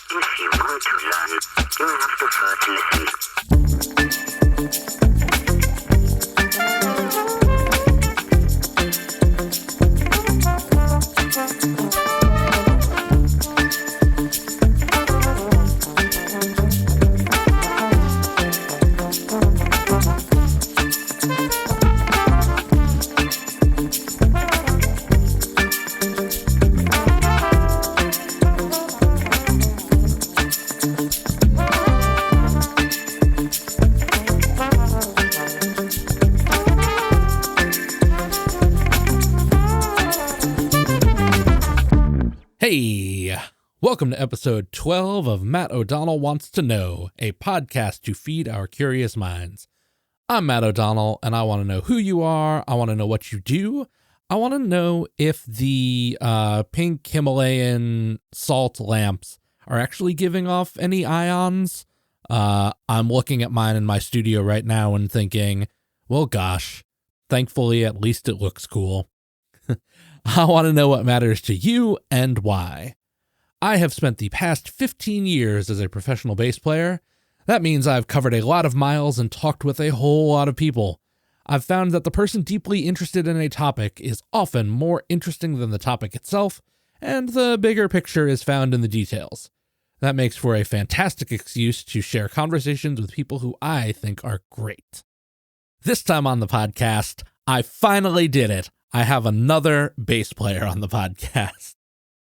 If you want to learn, you have to first listen. Hey, welcome to episode 12 of Matt O'Donnell Wants to Know, a podcast to feed our curious minds. I'm Matt O'Donnell, and I want to know who you are. I want to know what you do. I want to know if the pink Himalayan salt lamps are actually giving off any ions. I'm looking at mine in my studio right now and thinking, well, gosh, thankfully, at least it looks cool. I want to know what matters to you and why. I have spent the past 15 years as a professional bass player. That means I've covered a lot of miles and talked with a whole lot of people. I've found that the person deeply interested in a topic is often more interesting than the topic itself, and the bigger picture is found in the details. That makes for a fantastic excuse to share conversations with people who I think are great. This time on the podcast, I finally did it. I have another bass player on the podcast.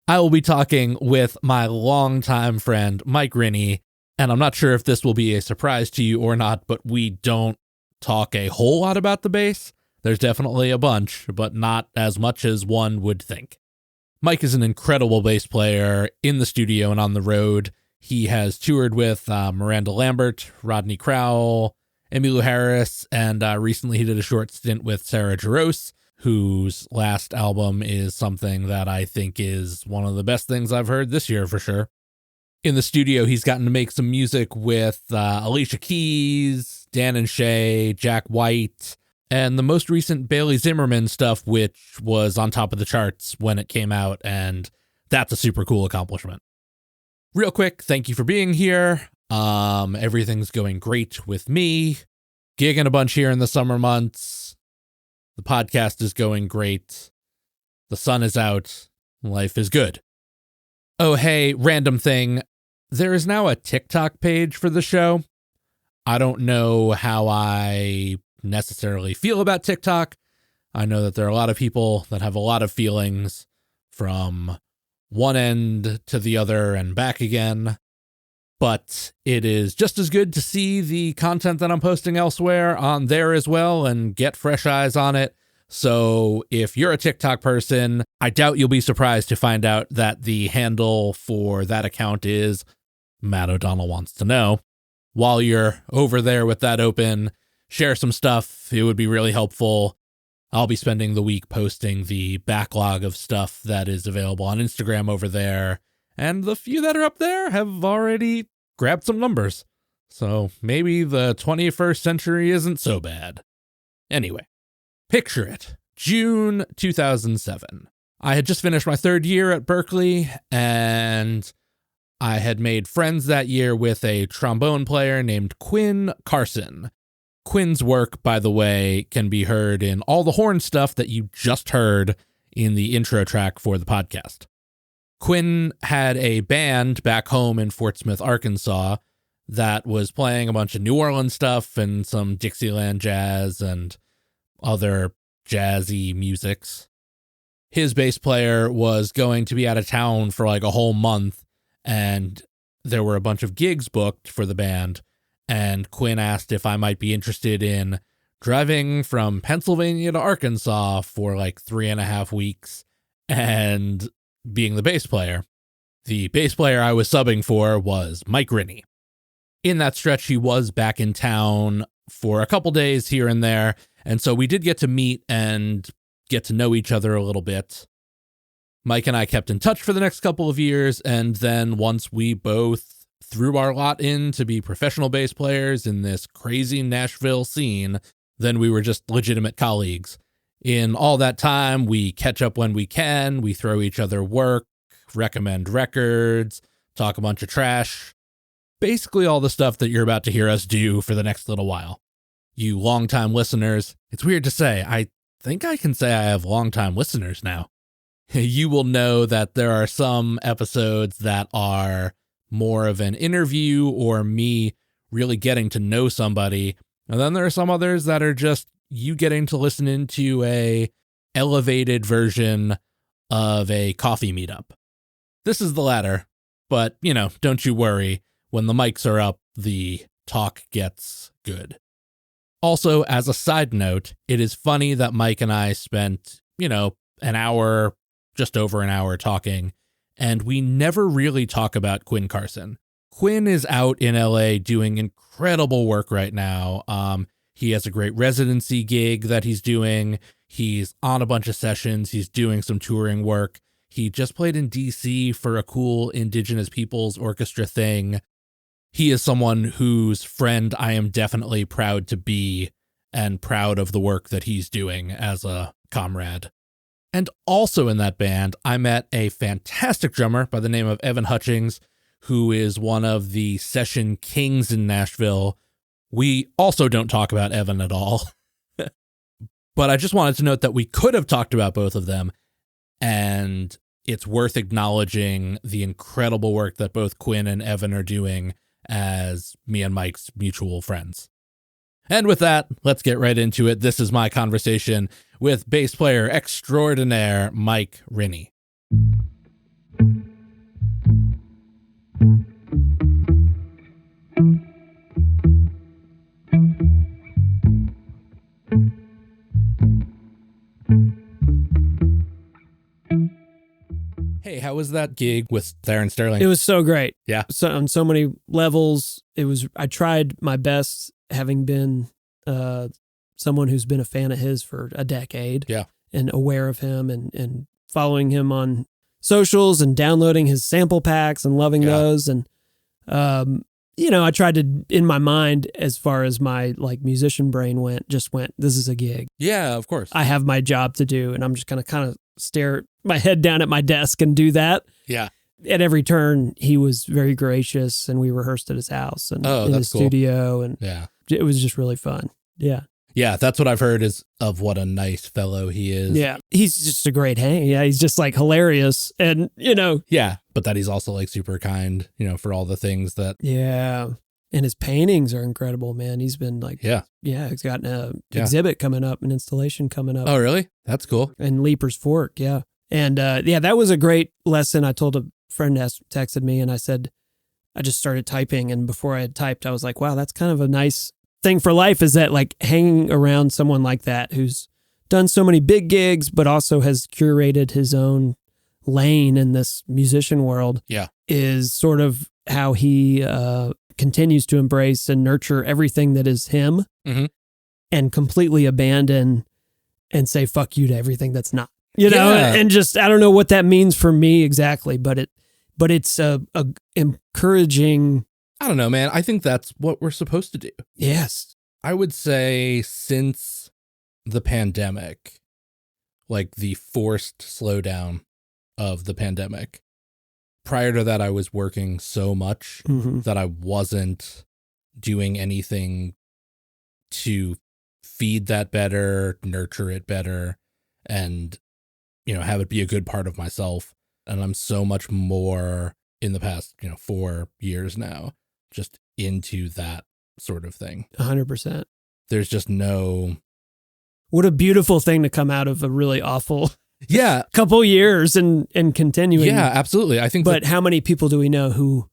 I will be talking with my longtime friend, Mike Rinne, and I'm not sure if this will be a surprise to you or not, but we don't talk a whole lot about the bass. There's definitely a bunch, but not as much as one would think. Mike is an incredible bass player in the studio and on the road. He has toured with Miranda Lambert, Rodney Crowell, Emmylou Harris, and recently he did a short stint with Jarosz, whose last album is something that I think is one of the best things I've heard this year for sure. In the studio, he's gotten to make some music with Alicia Keys, Dan Shay, Jack White, and the most recent Bailey Zimmerman stuff, which was on top of the charts when it came out, and that's a super cool accomplishment. Real quick, thank you for being here. Everything's going great with me. Gigging a bunch here in the summer months. The podcast is going great. The sun is out. Life is good. Oh, hey, random thing. There is now a TikTok page for the show. I don't know how I necessarily feel about TikTok. I know that there are a lot of people that have a lot of feelings from one end to the other and back again. But it is just as good to see the content that I'm posting elsewhere on there as well and get fresh eyes on it. So if you're a TikTok person, I doubt you'll be surprised to find out that the handle for that account is Matt O'Donnell Wants to Know. While you're over there with that open, share some stuff. It would be really helpful. I'll be spending the week posting the backlog of stuff that is available on Instagram over there. And the few that are up there have already grabbed some numbers. So maybe the 21st century isn't so bad. Anyway, picture it. June 2007. I had just finished my third year at Berklee, and I had made friends that year with a trombone player named Quinn Carson. Quinn's work, by the way, can be heard in all the horn stuff that you just heard in the intro track for the podcast. Quinn had a band back home in Fort Smith, Arkansas, that was playing a bunch of New Orleans stuff and some Dixieland jazz and other jazzy musics. His bass player was going to be out of town for like a whole month, and there were a bunch of gigs booked for the band, and Quinn asked if I might be interested in driving from Pennsylvania to Arkansas for like 3.5 weeks and being the bass player. The bass player I was subbing for was Mike Rinne. In that stretch, he was back in town for a couple days here and there, and so we did get to meet and get to know each other a little bit. Mike and I kept in touch for the next couple of years, and then once we both threw our lot in to be professional bass players in this crazy Nashville scene, then we were just legitimate colleagues. In all that time, we catch up when we can, we throw each other work, recommend records, talk a bunch of trash, basically all the stuff that you're about to hear us do for the next little while. You longtime listeners, it's weird to say, I think I can say I have longtime listeners now. You will know that there are some episodes that are more of an interview or me really getting to know somebody. And then there are some others that are just you getting to listen into a elevated version of a coffee meetup. This is the latter, but, don't you worry. When the mics are up, the talk gets good. Also, as a side note, it is funny that Mike and I spent, an hour, just over an hour talking, and we never really talk about Quinn Carson. Quinn is out in LA doing incredible work right now. He has a great residency gig that he's doing. He's on a bunch of sessions. He's doing some touring work. He just played in DC for a cool Indigenous Peoples Orchestra thing. He is someone whose friend I am definitely proud to be and proud of the work that he's doing as a comrade. And also in that band, I met a fantastic drummer by the name of Evan Hutchings, who is one of the session kings in Nashville. We also don't talk about Evan at all. But I just wanted to note that we could have talked about both of them, and it's worth acknowledging the incredible work that both Quinn and Evan are doing as me and Mike's mutual friends. And with that, let's get right into it. This is my conversation with bass player extraordinaire Mike Rinne. Hey, how was that gig with Theron Sterling? It was so great. Yeah. So on so many levels, I tried my best, having been someone who's been a fan of his for a decade. Yeah. And aware of him and following him on socials and downloading his sample packs and loving those. And, I tried to, in my mind, as far as my musician brain went, this is a gig. Yeah, of course. I have my job to do, and I'm just going to kind of stare my head down at my desk and do that. Yeah. At every turn, he was very gracious, and we rehearsed at his house and in his studio, and it was just really fun. Yeah. Yeah, that's what I've heard is of what a nice fellow he is. Yeah, he's just a great hang. Yeah, he's just hilarious, and Yeah, but that he's also super kind, for all the things that. Yeah, and his paintings are incredible, man. He's been he's got an exhibit coming up, an installation coming up. Oh, really? That's cool. And Leaper's Fork, yeah. And that was a great lesson. I told a friend texted me, and I said, I just started typing, and before I had typed, I was like, wow, that's kind of a nice thing for life, is that hanging around someone like that who's done so many big gigs, but also has curated his own lane in this musician world. Yeah. Is sort of how he continues to embrace and nurture everything that is him, and completely abandon and say fuck you to everything that's not. And just, I don't know what that means for me exactly, but it's a encouraging. I don't know, man. I think that's what we're supposed to do. Yes. I would say since the pandemic, the forced slowdown of the pandemic, prior to that, I was working so much that I wasn't doing anything to feed that better, nurture it better, and, have it be a good part of myself. And I'm so much more in the past, 4 years now, just into that sort of thing. 100%. There's just no. What a beautiful thing to come out of a really awful Yeah. couple years and continuing. Yeah, absolutely. I think. But how many people do we know who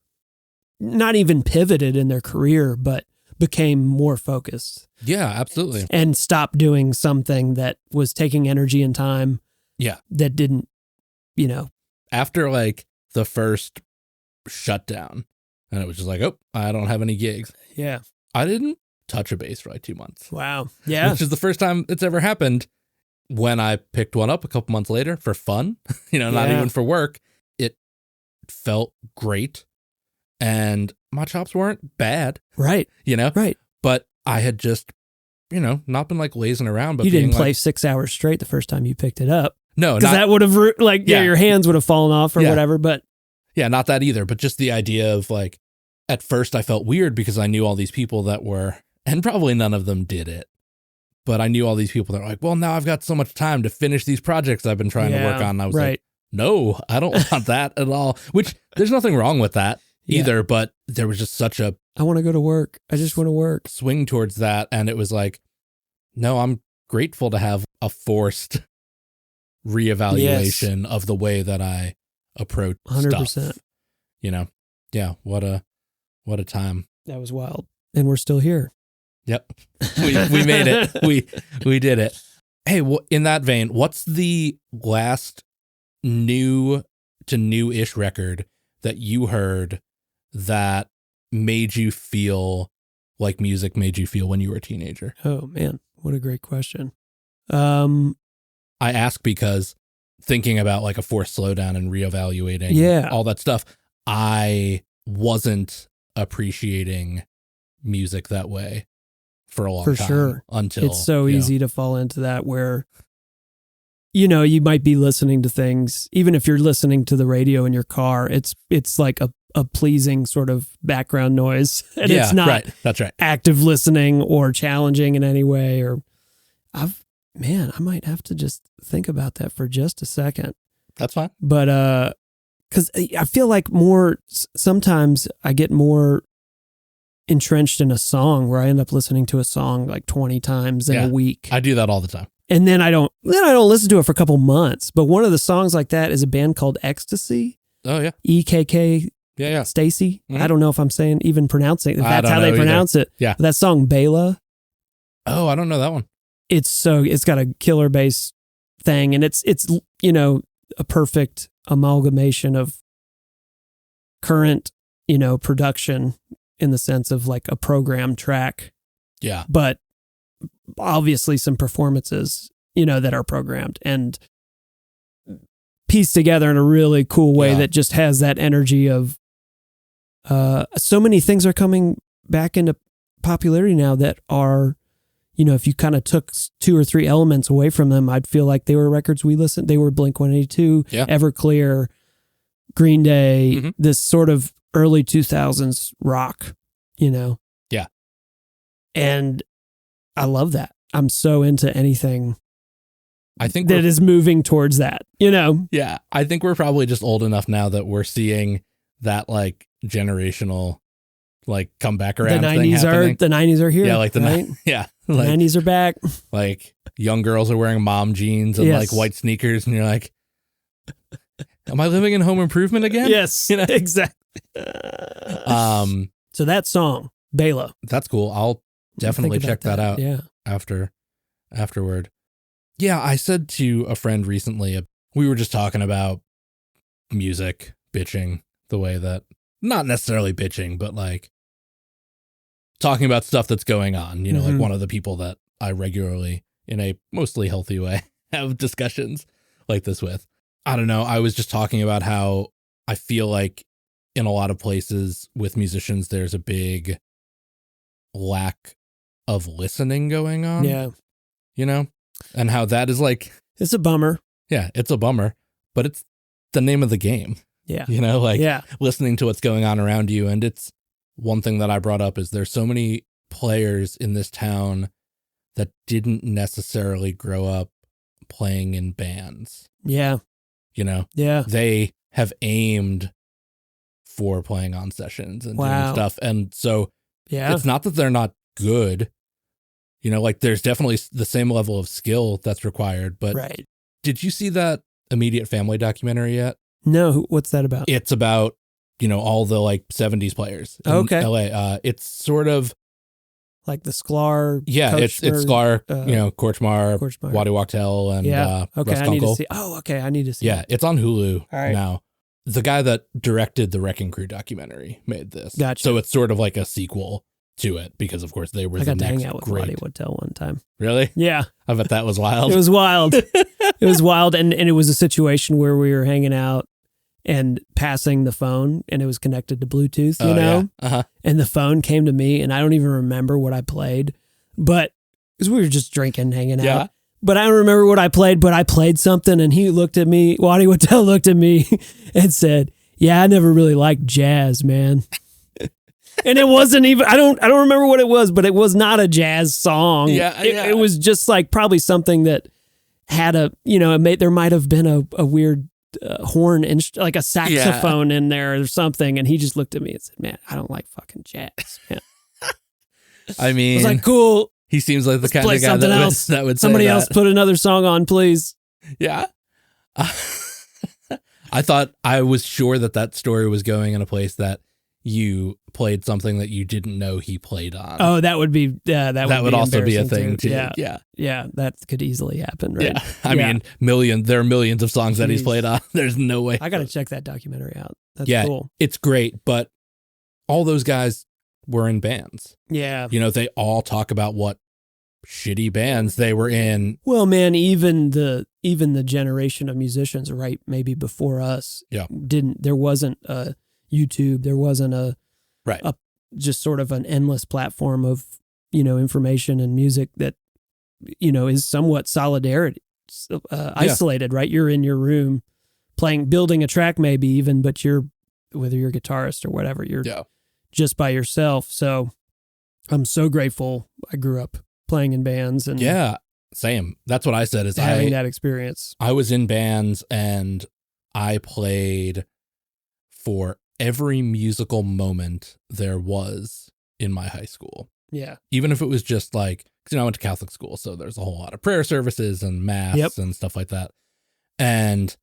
not even pivoted in their career, but became more focused? Yeah, absolutely. And stopped doing something that was taking energy and time. Yeah. That didn't, After the first shutdown, and it was just oh, I don't have any gigs. Yeah. I didn't touch a bass for 2 months. Wow. Yeah. Which is the first time it's ever happened. When I picked one up a couple months later for fun, not even for work, it felt great. And my chops weren't bad. Right. Right. But I had just, not been lazing around. But you didn't play 6 hours straight the first time you picked it up. No, because that would have your hands would have fallen off or whatever. But Yeah, not that either, but just the idea of like, at first I felt weird because I knew all these people that were, and probably none of them did it, but I knew all these people that were like, well, now I've got so much time to finish these projects I've been trying to work on. And I was like, no, I don't want that at all, which there's nothing wrong with that either, but there was just such a I want to go to work. I just want to work. Swing towards that. And it was like, no, I'm grateful to have a forced reevaluation of the way that I approach 100%. Stuff. You know? Yeah. What a time. That was wild. And we're still here. Yep. We made it. We did it. Hey, well, in that vein, what's the last new to new-ish record that you heard that made you feel like music made you feel when you were a teenager? Oh, man. What a great question. I ask because thinking about like a forced slowdown and reevaluating all that stuff, I wasn't appreciating music that way for a long time. For sure. Until it's so easy to fall into that where, you know, you might be listening to things, even if you're listening to the radio in your car, it's like a pleasing sort of background noise. And it's not That's right. active listening or challenging in any way. Or I might have to just think about that for just a second. That's fine. But because I feel like sometimes I get more entrenched in a song where I end up listening to a song like 20 times in a week. I do that all the time. And then I don't listen to it for a couple months. But one of the songs like that is a band called Ecstasy. Oh yeah. EKK. Yeah. Stacy. Mm-hmm. I don't know if I'm pronouncing it. If that's how they pronounce it. Yeah. That song Bela. Oh, I don't know that one. It's got a killer bass thing, and it's you know, a perfect amalgamation of current, you know, production in the sense of like a programmed track. Yeah. But obviously some performances, you know, that are programmed and pieced together in a really cool way that just has that energy of so many things are coming back into popularity now that are, you know, if you kind of took 2 or 3 elements away from them, I'd feel like they were records we listened. They were Blink-182, Everclear, Green Day, this sort of early 2000s rock, you know? Yeah. And I love that. I'm so into anything I think that is moving towards that, you know? Yeah. I think we're probably just old enough now that we're seeing that like generational like comeback around. The 90s are here. Yeah, like the right? Like, 90s are back. Like young girls are wearing mom jeans and like white sneakers, and you're like, am I living in Home Improvement again? Yes, you know? Exactly. So that song, Bela. That's cool. I'll definitely check that out. Yeah. Afterward. Yeah, I said to a friend recently, we were just talking about music, bitching, the way that, not necessarily bitching, but like talking about stuff that's going on, you know, like one of the people that I regularly, in a mostly healthy way, have discussions like this with. I don't know. I was just talking about how I feel like in a lot of places with musicians, there's a big lack of listening going on. Yeah. You know, and how that is like, it's a bummer. Yeah, it's a bummer, but it's the name of the game. Yeah. You know, like listening to what's going on around you. And it's one thing that I brought up is there's so many players in this town that didn't necessarily grow up playing in bands. Yeah. You know? Yeah. They have aimed for playing on sessions and doing stuff. And so it's not that they're not good. You know, like there's definitely the same level of skill that's required. But did you see that Immediate Family documentary yet? No. What's that about? It's about, you know, all the like 70s players in LA. It's sort of like the Sklar. Yeah, it's Sklar, you know, Korchmar, Waddy Wachtel, and Russ I need to see. Oh, okay. I need to see. Yeah, it's on Hulu now. The guy that directed the Wrecking Crew documentary made this. Gotcha. So it's sort of like a sequel to it because, of course, they were the next great. I got to hang out with Waddy Wachtel one time. Really? Yeah. I bet that was wild. It was wild. It was wild. And it was a situation where we were hanging out and passing the phone, and it was connected to Bluetooth, you know? Yeah. And the phone came to me, and I don't even remember what I played, but because we were just drinking, hanging out. But I don't remember what I played, but I played something, and he looked at me, Waddy Wachtel looked at me and said, Yeah, I never really liked jazz, man. And it wasn't even, I don't remember what it was, but it was not a jazz song. It was just like probably something that had there might have been a weird horn, like a saxophone in there or something. And he just looked at me and said, man, I don't like fucking jazz, man. I mean, I was like, cool. He seems like the kind of guy that would say somebody that. else put another song on, please. Yeah. I was sure that story was going in a place that you played something that you didn't know he played on. Oh, that would be, that would also be a thing too. Yeah. That could easily happen, right? Yeah. I mean, there are millions of songs that he's played on. There's no way. I got to check that documentary out. That's cool. It's great. But all those guys were in bands. Yeah. They all talk about what shitty bands they were in. Well, man, even the generation of musicians, right, maybe before us, there wasn't a YouTube, there wasn't a just sort of an endless platform of, information and music that, is somewhat isolated, right? You're in your room building a track maybe even, but whether you're a guitarist or whatever, you're just by yourself. So I'm so grateful I grew up playing in bands and same. That's what I said is having that experience. I was in bands and I played for every musical moment there was in my high school. Yeah. Even if it was just like, because I went to Catholic school, so there's a whole lot of prayer services and mass and stuff like that. And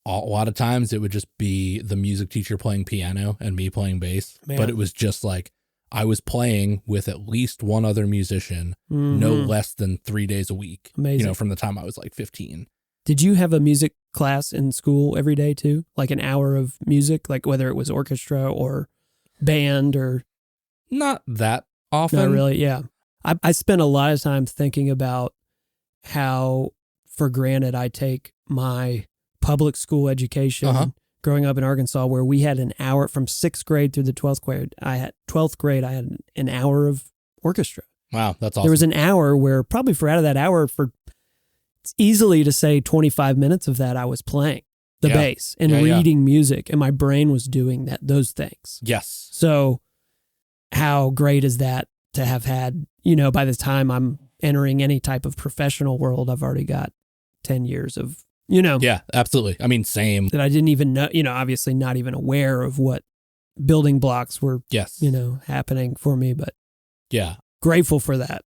a lot of times it would just be the music teacher playing piano and me playing bass. Man. But it was just like, I was playing with at least one other musician, no less than 3 days a week. Amazing. From the time I was like 15. Did you have a music class in school every day too? Like an hour of music, like whether it was orchestra or band or? Not that often. Not really, yeah. I spent a lot of time thinking about how for granted I take my public school education growing up in Arkansas, where we had an hour from 6th grade through the 12th grade. I had an hour of orchestra. Wow, that's awesome. There was an hour where probably out of that hour it's easily to say 25 minutes of that I was playing the bass and reading music, and my brain was doing those things. Yes. So how great is that to have had, by the time I'm entering any type of professional world, I've already got 10 years of, Yeah, absolutely. I mean, same. That I didn't even know, obviously not even aware of what building blocks were, happening for me, but grateful for that.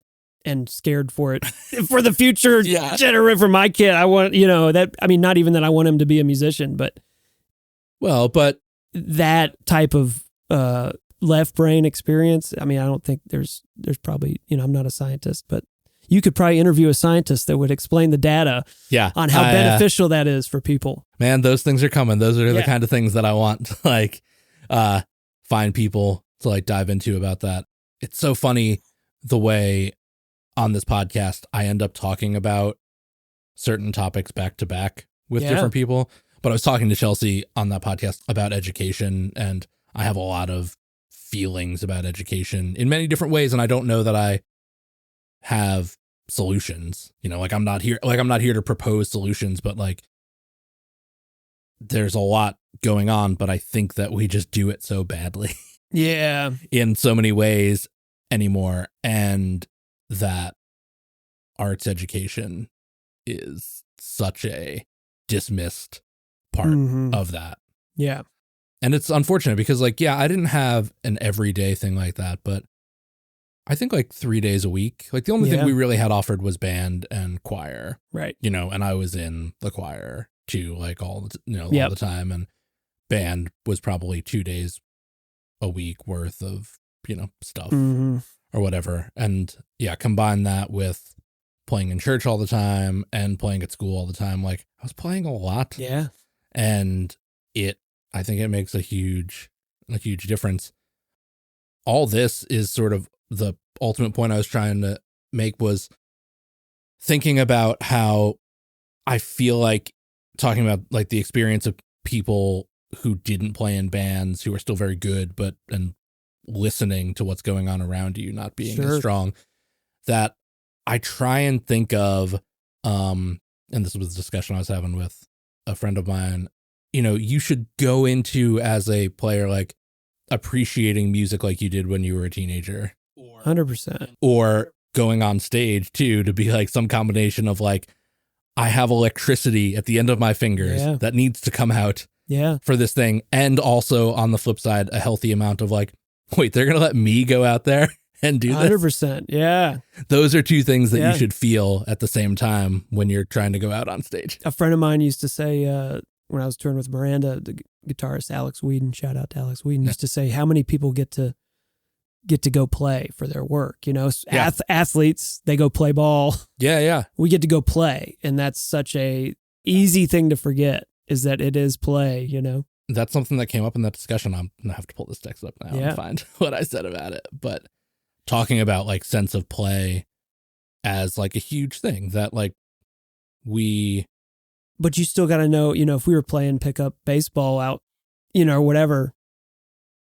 And scared for it for the future generation for my kid. I want, not even that I want him to be a musician, but that type of left brain experience. I mean, I don't think there's probably, I'm not a scientist, but you could probably interview a scientist that would explain the data on how beneficial that is for people. Man, those things are coming. Those are the kind of things that I want to find people to dive into about that. It's so funny the way on this podcast, I end up talking about certain topics back to back with different people. But I was talking to Chelsea on that podcast about education, and I have a lot of feelings about education in many different ways. And I don't know that I have solutions, I'm not here to propose solutions, but there's a lot going on, but I think that we just do it so badly. Yeah. In so many ways anymore. And that arts education is such a dismissed part of that. Yeah. And it's unfortunate because I didn't have an everyday thing like that, but I think 3 days a week, the only thing we really had offered was band and choir. Right. And I was in the choir too, all the time. And band was probably 2 days a week worth of, stuff. Or whatever. And combine that with playing in church all the time and playing at school all the time. I was playing a lot. Yeah. And I think it makes a huge difference. All this is sort of the ultimate point I was trying to make, was thinking about how I feel like talking about the experience of people who didn't play in bands, who are still very good, and listening to what's going on around you, not being as strong, that I try and think of, and this was a discussion I was having with a friend of mine you should go into as a player, like appreciating music like you did when you were a teenager. 100%. Or going on stage too, to be like some combination of like, I have electricity at the end of my fingers that needs to come out for this thing. And also on the flip side, a healthy amount of like, wait, they're going to let me go out there and do this? 100%. Yeah. Those are two things that you should feel at the same time when you're trying to go out on stage. A friend of mine used to say, when I was touring with Miranda, the guitarist Alex Whedon, shout out to Alex Whedon, used to say, how many people get to go play for their work? Athletes, they go play ball. Yeah. We get to go play. And that's such a easy thing to forget, is that it is play, That's something that came up in that discussion. I'm going to have to pull this text up now and find what I said about it. But talking about like sense of play as like a huge thing that like But you still got to know, if we were playing pickup baseball out, or whatever,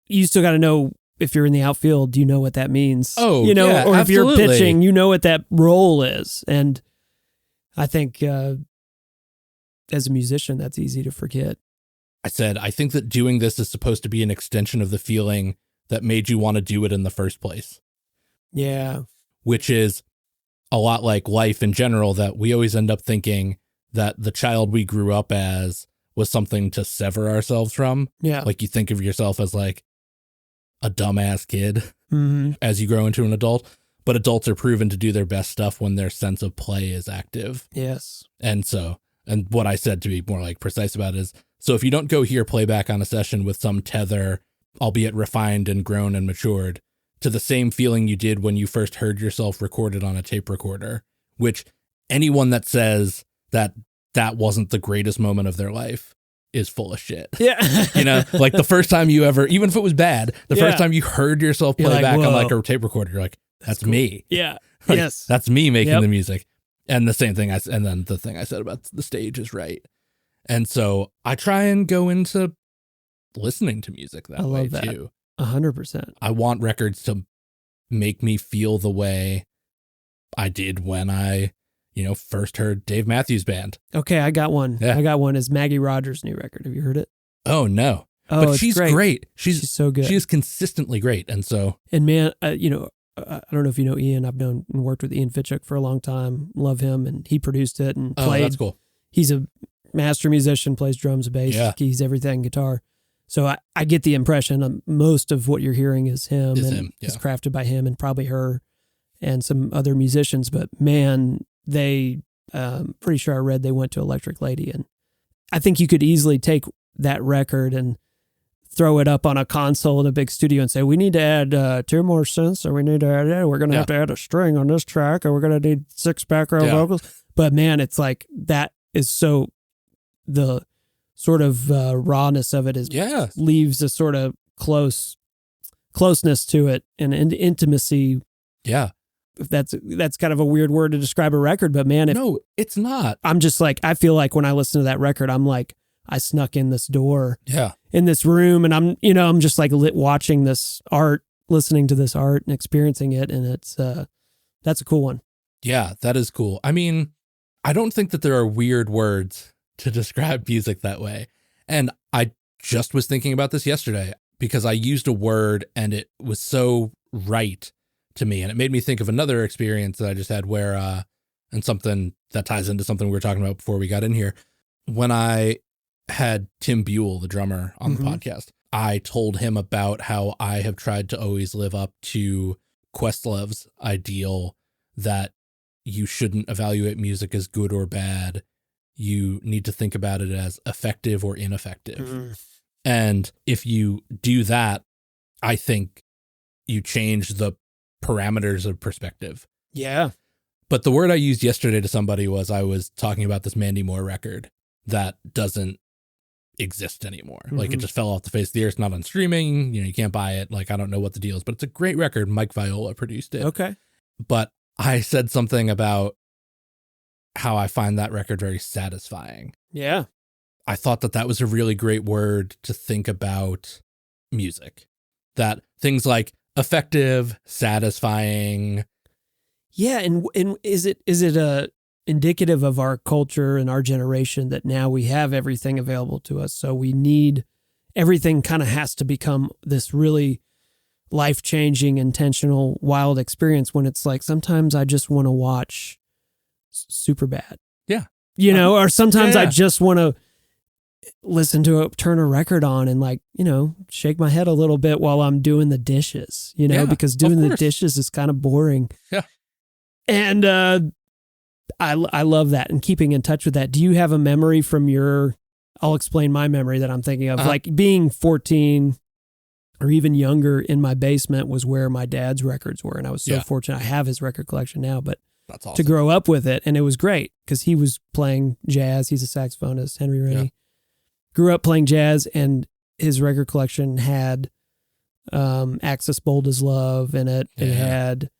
you still got to know if you're in the outfield, you know what that means. Oh, or absolutely. If you're pitching, you know what that role is. And I think as a musician, that's easy to forget. I think that doing this is supposed to be an extension of the feeling that made you want to do it in the first place. Yeah. Which is a lot like life in general, that we always end up thinking that the child we grew up as was something to sever ourselves from. Yeah. Like you think of yourself as like a dumbass kid as you grow into an adult, but adults are proven to do their best stuff when their sense of play is active. Yes. And what I said, to be more like precise about it, is, so if you don't go hear playback on a session with some tether, albeit refined and grown and matured, to the same feeling you did when you first heard yourself recorded on a tape recorder, which anyone that says that wasn't the greatest moment of their life is full of shit. Yeah. Like the first time you ever, even if it was bad, the first time you heard yourself play back on like a tape recorder, you're like, that's cool. Me. Yeah. Like, yes. That's me making the music. And the same thing and then the thing I said about the stage is right. And so I try and go into listening to music that way too. 100%. I want records to make me feel the way I did when I, first heard Dave Matthews Band. Okay, I got one. Yeah. I got one. Is Maggie Rogers' new record. Have you heard it? Oh, no. Oh, but she's great. She's so good. She is consistently great. And so. And man, I don't know if you know Ian. I've known and worked with Ian Fitchuk for a long time. Love him. And he produced it and played. Oh, that's cool. He's a master musician, plays drums, bass, keys, everything, guitar. So I get the impression most of what you're hearing is him. It's crafted by him and probably her and some other musicians. But man, they, pretty sure I read they went to Electric Lady. And I think you could easily take that record and throw it up on a console in a big studio and say, we need to add 2 more synths, or we need to add, we're going to have to add a string on this track, or we're going to need 6 background vocals. But man, it's like, that is so, the sort of rawness of it leaves a sort of closeness to it and intimacy. Yeah. That's kind of a weird word to describe a record, but man, no, it's not. I'm just like, I feel like when I listen to that record, I'm like, I snuck in this door in this room, and I'm just like watching this art, listening to this art and experiencing it. And it's, that's a cool one. Yeah, that is cool. I mean, I don't think that there are weird words to describe music that way. And I just was thinking about this yesterday because I used a word and it was so right to me. And it made me think of another experience that I just had where, and something that ties into something we were talking about before we got in here. When I had Tim Buell, the drummer, on the podcast, I told him about how I have tried to always live up to Questlove's ideal that you shouldn't evaluate music as good or bad. You need to think about it as effective or ineffective. And if you do that, I think you change the parameters of perspective. Yeah. But the word I used yesterday to somebody was, I was talking about this Mandy Moore record that doesn't exist anymore. Like, it just fell off the face of the earth. It's not on streaming. You can't buy it. Like, I don't know what the deal is, but it's a great record. Mike Viola produced it. Okay. But I said something about how I find that record very satisfying. Yeah. I thought that was a really great word to think about music. That things like effective, satisfying. Yeah, and is it indicative of our culture and our generation that now we have everything available to us. So we need, everything kind of has to become this really life-changing, intentional, wild experience, when it's like, sometimes I just want to watch Superbad. Yeah. You know, or sometimes yeah. I just want to listen to turn a record on and like, you know, shake my head a little bit while I'm doing the dishes, you know, because doing the dishes is kind of boring. Yeah. And I love that, and keeping in touch with that. Do you have a memory from I'll explain my memory that I'm thinking of, like being 14 or even younger in my basement was where my dad's records were. And I was so fortunate. I have his record collection now, but that's awesome. To grow up with it. And it was great because he was playing jazz. He's a saxophonist, Henry Rinne. Yeah. Grew up playing jazz, and his record collection had Axis Bold as Love in it. Yeah. It had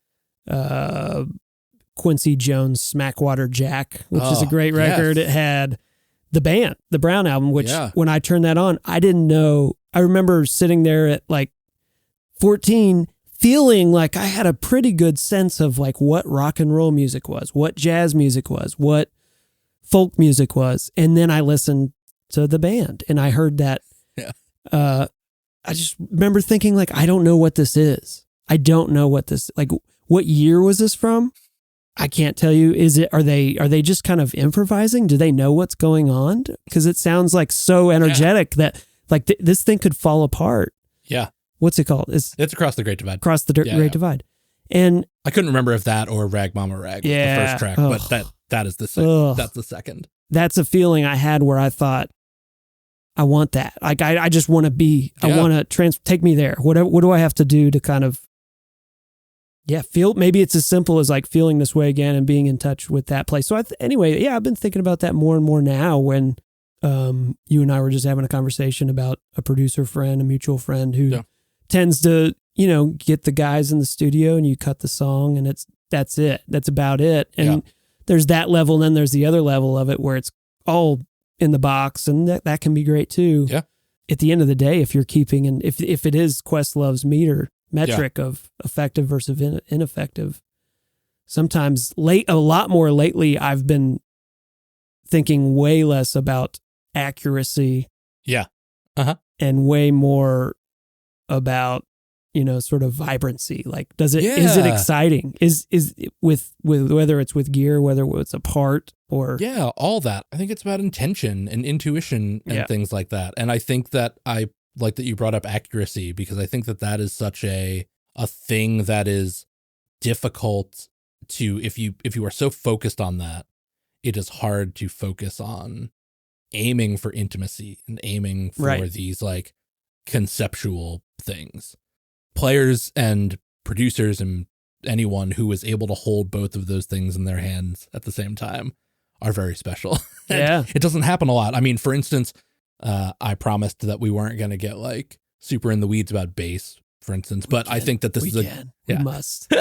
Quincy Jones' Smackwater Jack, which is a great record. Yes. It had the Brown album, which when I turned that on, I didn't know. I remember sitting there at like 14 feeling like I had a pretty good sense of like what rock and roll music was, what jazz music was, what folk music was. And then I listened to the band and I heard that. Yeah. I just remember thinking like, I don't know what this is. I don't know what this, like, what year was this from? I can't tell you. Are they just kind of improvising? Do they know what's going on? Because it sounds like so energetic that like this thing could fall apart. Yeah. What's it called? It's Across the Great Divide. Across the Great Divide. And I couldn't remember if that or Rag Mama Rag was the first track, but that is the second. That's the second. That's a feeling I had where I thought, I want that. Like I just want to be. I want to take me there. What do I have to do to kind of feel? Maybe it's as simple as like feeling this way again and being in touch with that place. So I've been thinking about that more and more now when you and I were just having a conversation about a producer friend, a mutual friend who tends to, get the guys in the studio and you cut the song and that's it. That's about it. And there's that level, and then there's the other level of it where it's all in the box, and that can be great too. Yeah. At the end of the day, if you're keeping, and if it is Questlove's metric of effective versus ineffective, sometimes a lot more lately, I've been thinking way less about accuracy. Yeah. And way more about, sort of vibrancy. Like, is it exciting? Is with whether it's with gear, whether it's a part or. Yeah, all that. I think it's about intention and intuition and things like that. And I think that I like that you brought up accuracy, because I think that is such a thing that is difficult to, if you are so focused on that, it is hard to focus on aiming for intimacy and aiming for these like conceptual things. Players and producers and anyone who is able to hold both of those things in their hands at the same time are very special. Yeah. It doesn't happen a lot. I mean, for instance, I promised that we weren't going to get like super in the weeds about bass, for instance, but I think that this is we must.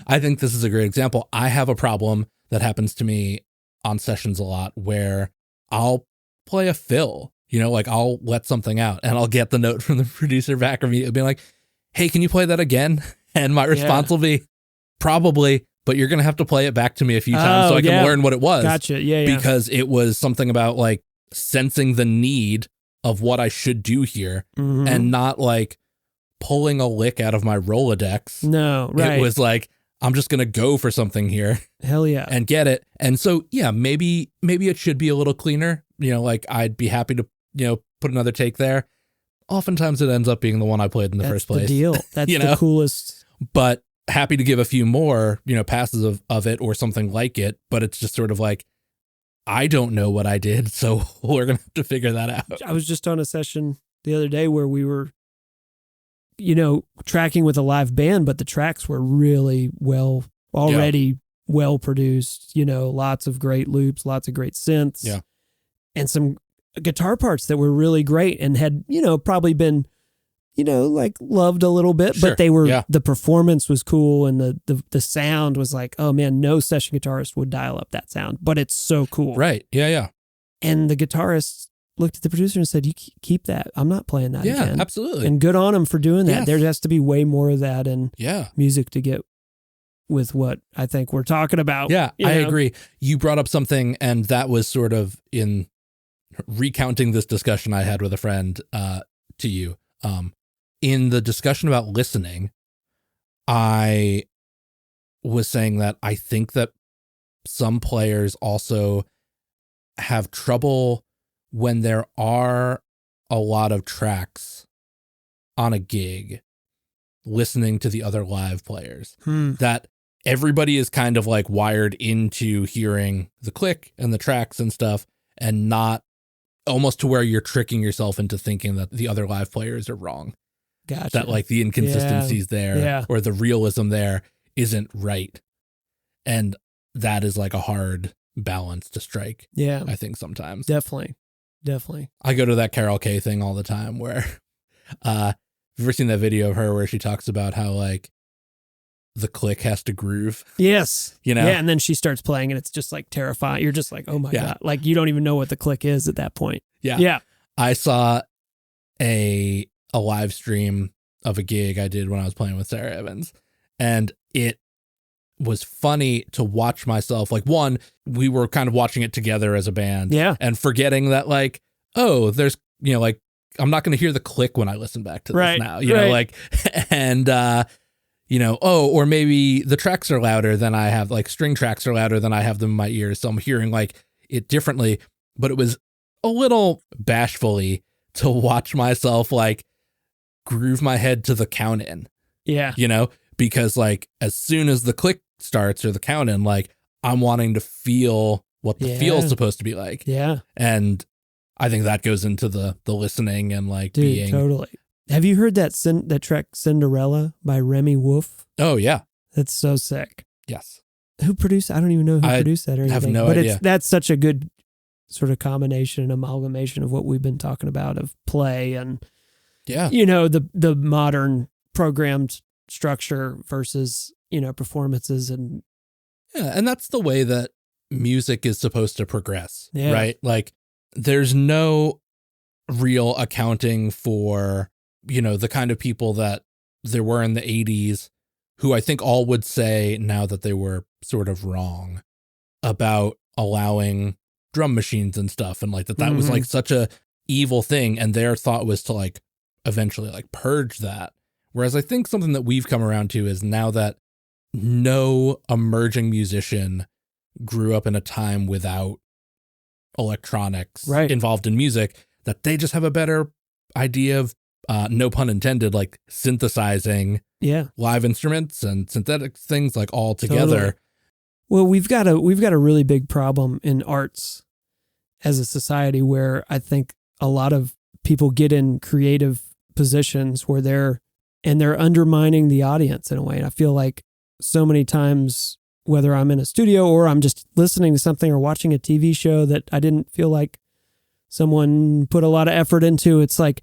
I think this is a great example. I have a problem that happens to me on sessions a lot where I'll play a fill, like I'll let something out and I'll get the note from the producer back of me. It'll be like, hey, can you play that again? And my response will be, probably, but you're going to have to play it back to me a few times so I can learn what it was. Gotcha. Yeah. Because it was something about like sensing the need of what I should do here and not like pulling a lick out of my Rolodex. No, right. It was like, I'm just going to go for something here. Hell yeah. And get it. And so, maybe it should be a little cleaner. Like I'd be happy to, put another take there. Oftentimes it ends up being the one I played in the first place. That's the deal. That's the coolest. But happy to give a few more, passes of it or something like it. But it's just sort of like, I don't know what I did, so we're going to have to figure that out. I was just on a session the other day where we were, tracking with a live band, but the tracks were really well produced, lots of great loops, lots of great synths, and some guitar parts that were really great and had, probably been, like loved a little bit, but they were, the performance was cool and the sound was like, oh man, no session guitarist would dial up that sound, but it's so cool. Right. Yeah. Yeah. And the guitarist looked at the producer and said, you keep that. I'm not playing that again. Yeah, absolutely. And good on him for doing that. Yes. There has to be way more of that in music to get with what I think we're talking about. Yeah, you I know? agree. You brought up something, and that was sort of in recounting this discussion I had with a friend to you. In the discussion about listening, I was saying that I think that some players also have trouble when there are a lot of tracks on a gig listening to the other live players. That everybody is kind of like wired into hearing the click and the tracks and stuff, and not almost to where you're tricking yourself into thinking that the other live players are wrong. Gotcha. That like the inconsistencies there or the realism there isn't right. And that is like a hard balance to strike. Yeah. I think sometimes. Definitely. I go to that Carol Kay thing all the time where, have you ever seen that video of her where she talks about how like the click has to groove? Yes. You know? Yeah. And then she starts playing and it's just like terrifying. You're just like, oh my God. Like you don't even know what the click is at that point. Yeah. Yeah. I saw a live stream of a gig I did when I was playing with Sarah Evans, and it was funny to watch myself. Like, one, we were kind of watching it together as a band, and forgetting that like, oh, there's, you know, like I'm not going to hear the click when I listen back to this now, you know, like, and you know, oh, or maybe the tracks are louder than I have, like string tracks are louder than I have them in my ears, so I'm hearing like it differently. But it was a little bashfully to watch myself like groove my head to the count in. Yeah. You know, because like as soon as the click starts or the count in, like I'm wanting to feel what the feel is supposed to be like. Yeah. And I think that goes into the listening and like being totally. Have you heard that track Cinderella by Remy Wolf? Oh yeah. That's so sick. Yes. Who produced? I don't even know who produced that or anything. I have no idea. That's such a good sort of combination, amalgamation of what we've been talking about of play and you know, the modern programmed structure versus, you know, performances and and that's the way that music is supposed to progress, right? Like there's no real accounting for, you know, the kind of people that there were in the 80s who I think all would say now that they were sort of wrong about allowing drum machines and stuff, and like that was like such a evil thing, and their thought was to like eventually like purge that. Whereas I think something that we've come around to is now that no emerging musician grew up in a time without electronics involved in music, that they just have a better idea of, no pun intended, like synthesizing live instruments and synthetic things like all together. Totally. Well, we've got a really big problem in arts as a society where I think a lot of people get in creative positions where they're undermining the audience in a way. And I feel like so many times, whether I'm in a studio or I'm just listening to something or watching a TV show that I didn't feel like someone put a lot of effort into, it's like,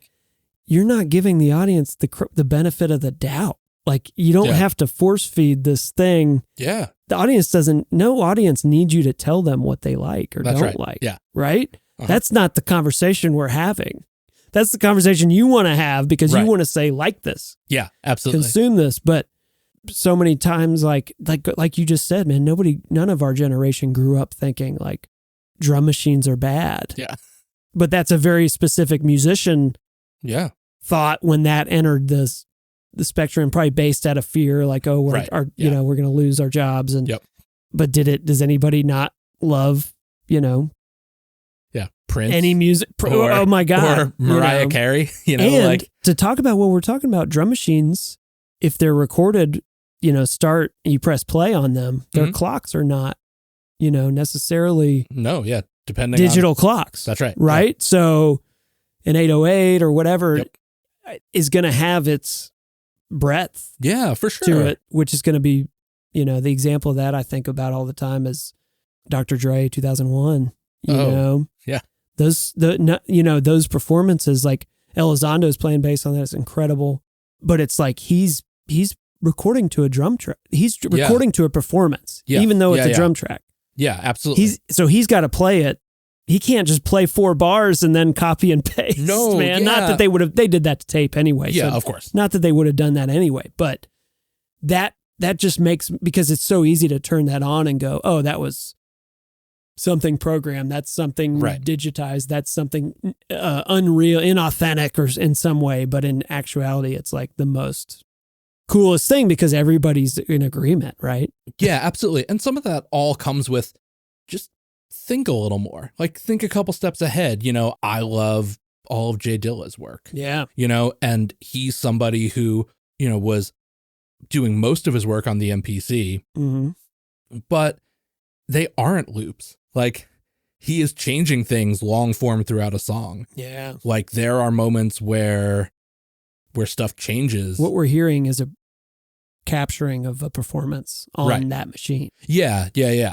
you're not giving the audience the benefit of the doubt. Like you don't have to force feed this thing. Yeah. The audience no audience needs you to tell them what they like or don't like. Yeah. Right? That's not the conversation we're having. That's the conversation you want to have because you want to say, like this. Yeah, absolutely. Consume this. But so many times, like you just said, man, none of our generation grew up thinking like drum machines are bad. Yeah. But that's a very specific musician thought when that entered the spectrum, probably based out of fear, like, oh, we're going to lose our jobs. And but does anybody not love, you know, Prince, any music? Oh my God. Or Mariah Carey, you know, and like to talk about what we're talking about, drum machines, if they're recorded, you know, you press play on them, their clocks are not, you know, necessarily depending digital on clocks. That's right. Right. Yeah. So an 808 or whatever is going to have its breadth for sure to it, which is going to be, you know, the example of that I think about all the time is Dr. Dre 2001, you know, those performances, like Elizondo's playing bass on that is incredible, but it's like he's recording to a drum track. He's recording to a performance, even though it's a drum track. Yeah, absolutely. He's got to play it. He can't just play 4 bars and then copy and paste. No, man. Not that they did that to tape anyway. Yeah, so of course. Not that they would have done that anyway, but that that just makes, because it's so easy to turn that on and go, oh, that was something programmed. That's something digitized. That's something unreal, inauthentic or in some way. But in actuality, it's like the most coolest thing because everybody's in agreement, right? Yeah, absolutely. And some of that all comes with just think a little more. Like think a couple steps ahead. I love all of Jay Dilla's work. Yeah. And he's somebody who, was doing most of his work on the MPC, but they aren't loops. Like he is changing things long form throughout a song. Yeah. Like there are moments where stuff changes. What we're hearing is a capturing of a performance on that machine. Yeah.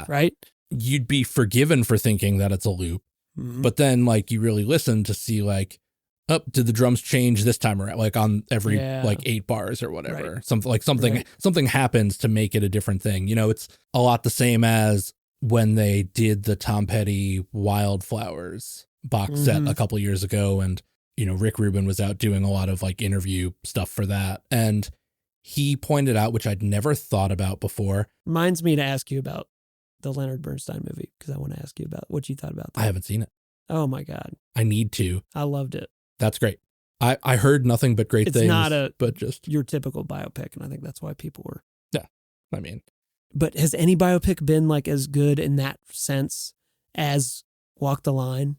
Right? You'd be forgiven for thinking that it's a loop, but then like you really listen to see like, did the drums change this time around? Like on every like 8 bars or whatever. Something happens to make it a different thing. It's a lot the same as when they did the Tom Petty Wildflowers box set a couple years ago, and Rick Rubin was out doing a lot of like interview stuff for that, and he pointed out, which I'd never thought about before. Reminds me to ask you about the Leonard Bernstein movie, because I want to ask you about what you thought about that. I haven't seen it. Oh my God. I need to. I loved it. That's great. I heard nothing but great things. It's not just your typical biopic, and I think that's why people were. Yeah, I mean. But has any biopic been like as good in that sense as Walk the Line?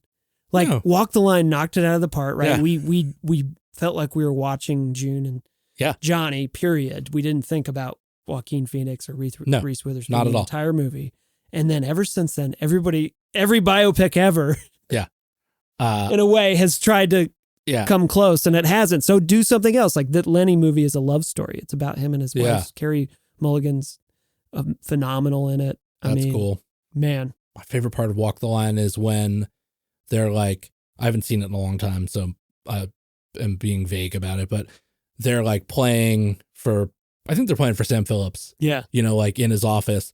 Like Walk the Line knocked it out of the park, right? Yeah. We felt like we were watching June and Johnny, period. We didn't think about Joaquin Phoenix or Reese Witherspoon not at the all. Entire movie. And then ever since then, every biopic ever, in a way, has tried to come close, and it hasn't. So do something else. Like that Lenny movie is a love story. It's about him and his wife. Carey Mulligan's phenomenal in it. That's cool. Man. My favorite part of Walk the Line is when they're like, I haven't seen it in a long time, so I am being vague about it, but they're like playing for Sam Phillips. Yeah. Like in his office,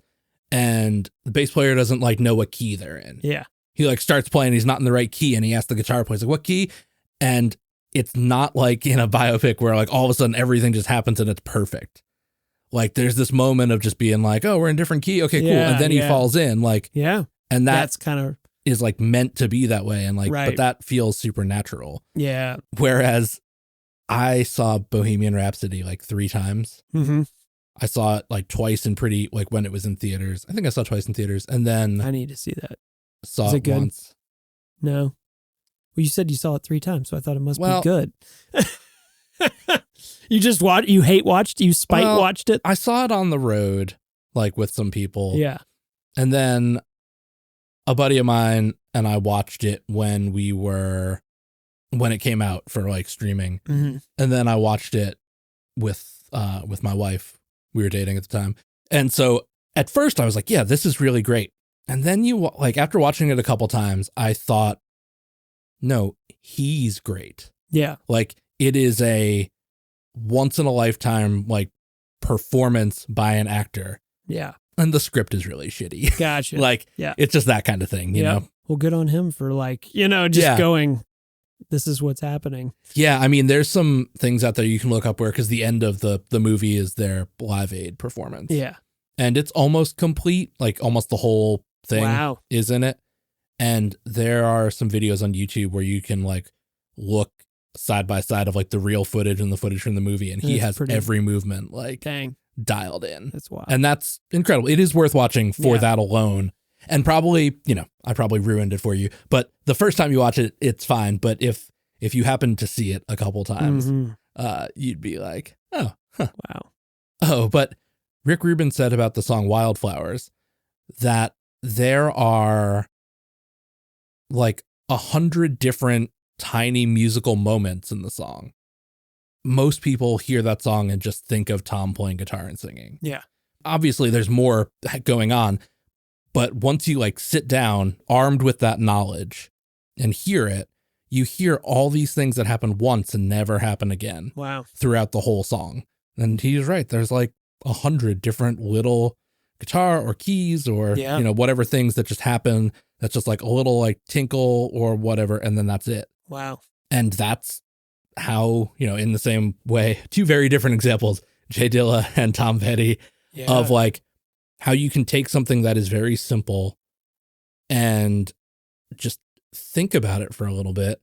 and the bass player doesn't like know what key they're in. Yeah. He like starts playing, he's not in the right key, and he asks the guitar player, he's like, what key? And it's not like in a biopic where like all of a sudden everything just happens and it's perfect. Like there's this moment of just being like, oh, we're in different key. Okay, cool. And then he falls in like, and that's kind of is like meant to be that way. And like, but that feels supernatural. Yeah. Whereas I saw Bohemian Rhapsody like 3 times. Mm-hmm. I saw it like twice like when it was in theaters. I think I saw it twice in theaters, and then I need to see that. Saw it good? once. No. Well, you said you saw it 3 times, so I thought it must be good. You just watched it? I saw it on the road, like with some people. Yeah. And then a buddy of mine and I watched it when it came out for like streaming. Mm-hmm. And then I watched it with my wife. We were dating at the time. And so at first I was like, yeah, this is really great. And then after watching it a couple times, I thought, no, he's great. Yeah. Like it is a once in a lifetime, like performance by an actor. Yeah. And the script is really shitty. Gotcha. It's just that kind of thing, you know? Well, good on him for going, this is what's happening. Yeah. I mean, there's some things out there you can look up because the end of the movie is their Live Aid performance. Yeah. And it's almost complete, like almost the whole thing is in it. And there are some videos on YouTube where you can like look side by side of like the real footage and the footage from the movie. And he has every movement like dialed in. That's wild. And that's incredible. It is worth watching for that alone. And probably, I probably ruined it for you, but the first time you watch it, it's fine. But if you happen to see it a couple times, you'd be like, oh, huh. Wow. Oh, but Rick Rubin said about the song Wildflowers that there are like 100 different tiny musical moments in the song. Most people hear that song and just think of Tom playing guitar and singing. Yeah. Obviously there's more going on, but once you like sit down armed with that knowledge and hear it, you hear all these things that happen once and never happen again. Wow. Throughout the whole song. And he's right. There's like 100 different little guitar or keys or, whatever things that just happen. That's just like a little like tinkle or whatever. And then that's it. Wow. And that's how, in the same way, 2 very different examples, Jay Dilla and Tom Petty, of like how you can take something that is very simple and just think about it for a little bit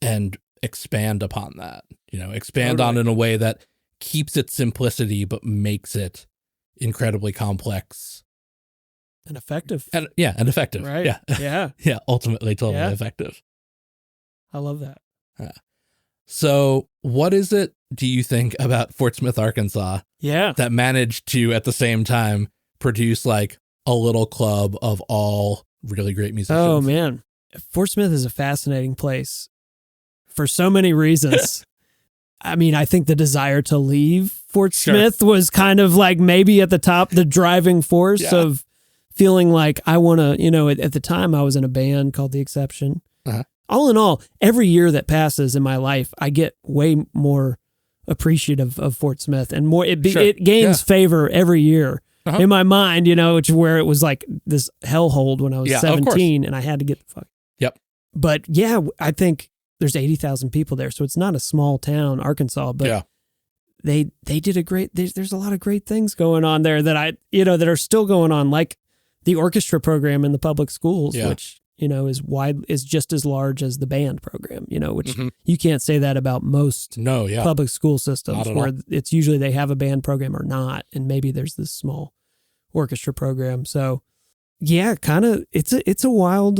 and expand upon that, expand on it in a way that keeps its simplicity, but makes it incredibly complex and effective. And effective. Right. Yeah. Yeah. Yeah. Ultimately totally effective. I love that. So what is it, do you think, about Fort Smith, Arkansas that managed to at the same time produce like a little club of all really great musicians? Oh man. Fort Smith is a fascinating place for so many reasons. I mean, I think the desire to leave Fort Smith was kind of like maybe at the top, the driving force of feeling like I want to, at the time I was in a band called The Exception. All in all, every year that passes in my life, I get way more appreciative of Fort Smith and more, it gains favor every year in my mind, where it was like this hellhole when I was 17 and I had to get the fuck. Yep. But I think there's 80,000 people there, so it's not a small town, Arkansas, but they did a great, there's a lot of great things going on there that that are still going on, like the orchestra program in the public schools, which, is just as large as the band program, which you can't say that about most public school systems where it's usually they have a band program or not, and maybe there's this small orchestra program. So kind of, it's a wild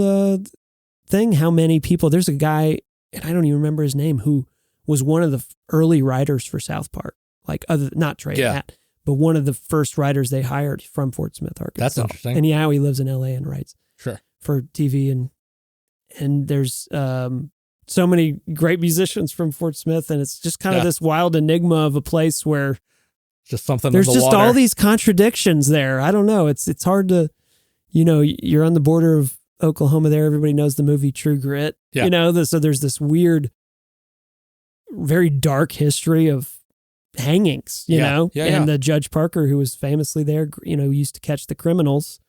thing how many people, there's a guy, and I don't even remember his name, who was one of the early writers for South Park, like not Trey Matt, but one of the first writers they hired from Fort Smith, Arkansas. That's interesting. And he lives in LA and writes for TV, and there's so many great musicians from Fort Smith, and it's just kind of this wild enigma of a place where just something there's in the just water. all these contradictions there. I don't know. It's hard to, you're on the border of Oklahoma there. Everybody knows the movie True Grit. So there's this weird, very dark history of hangings, and the Judge Parker, who was famously there, used to catch the criminals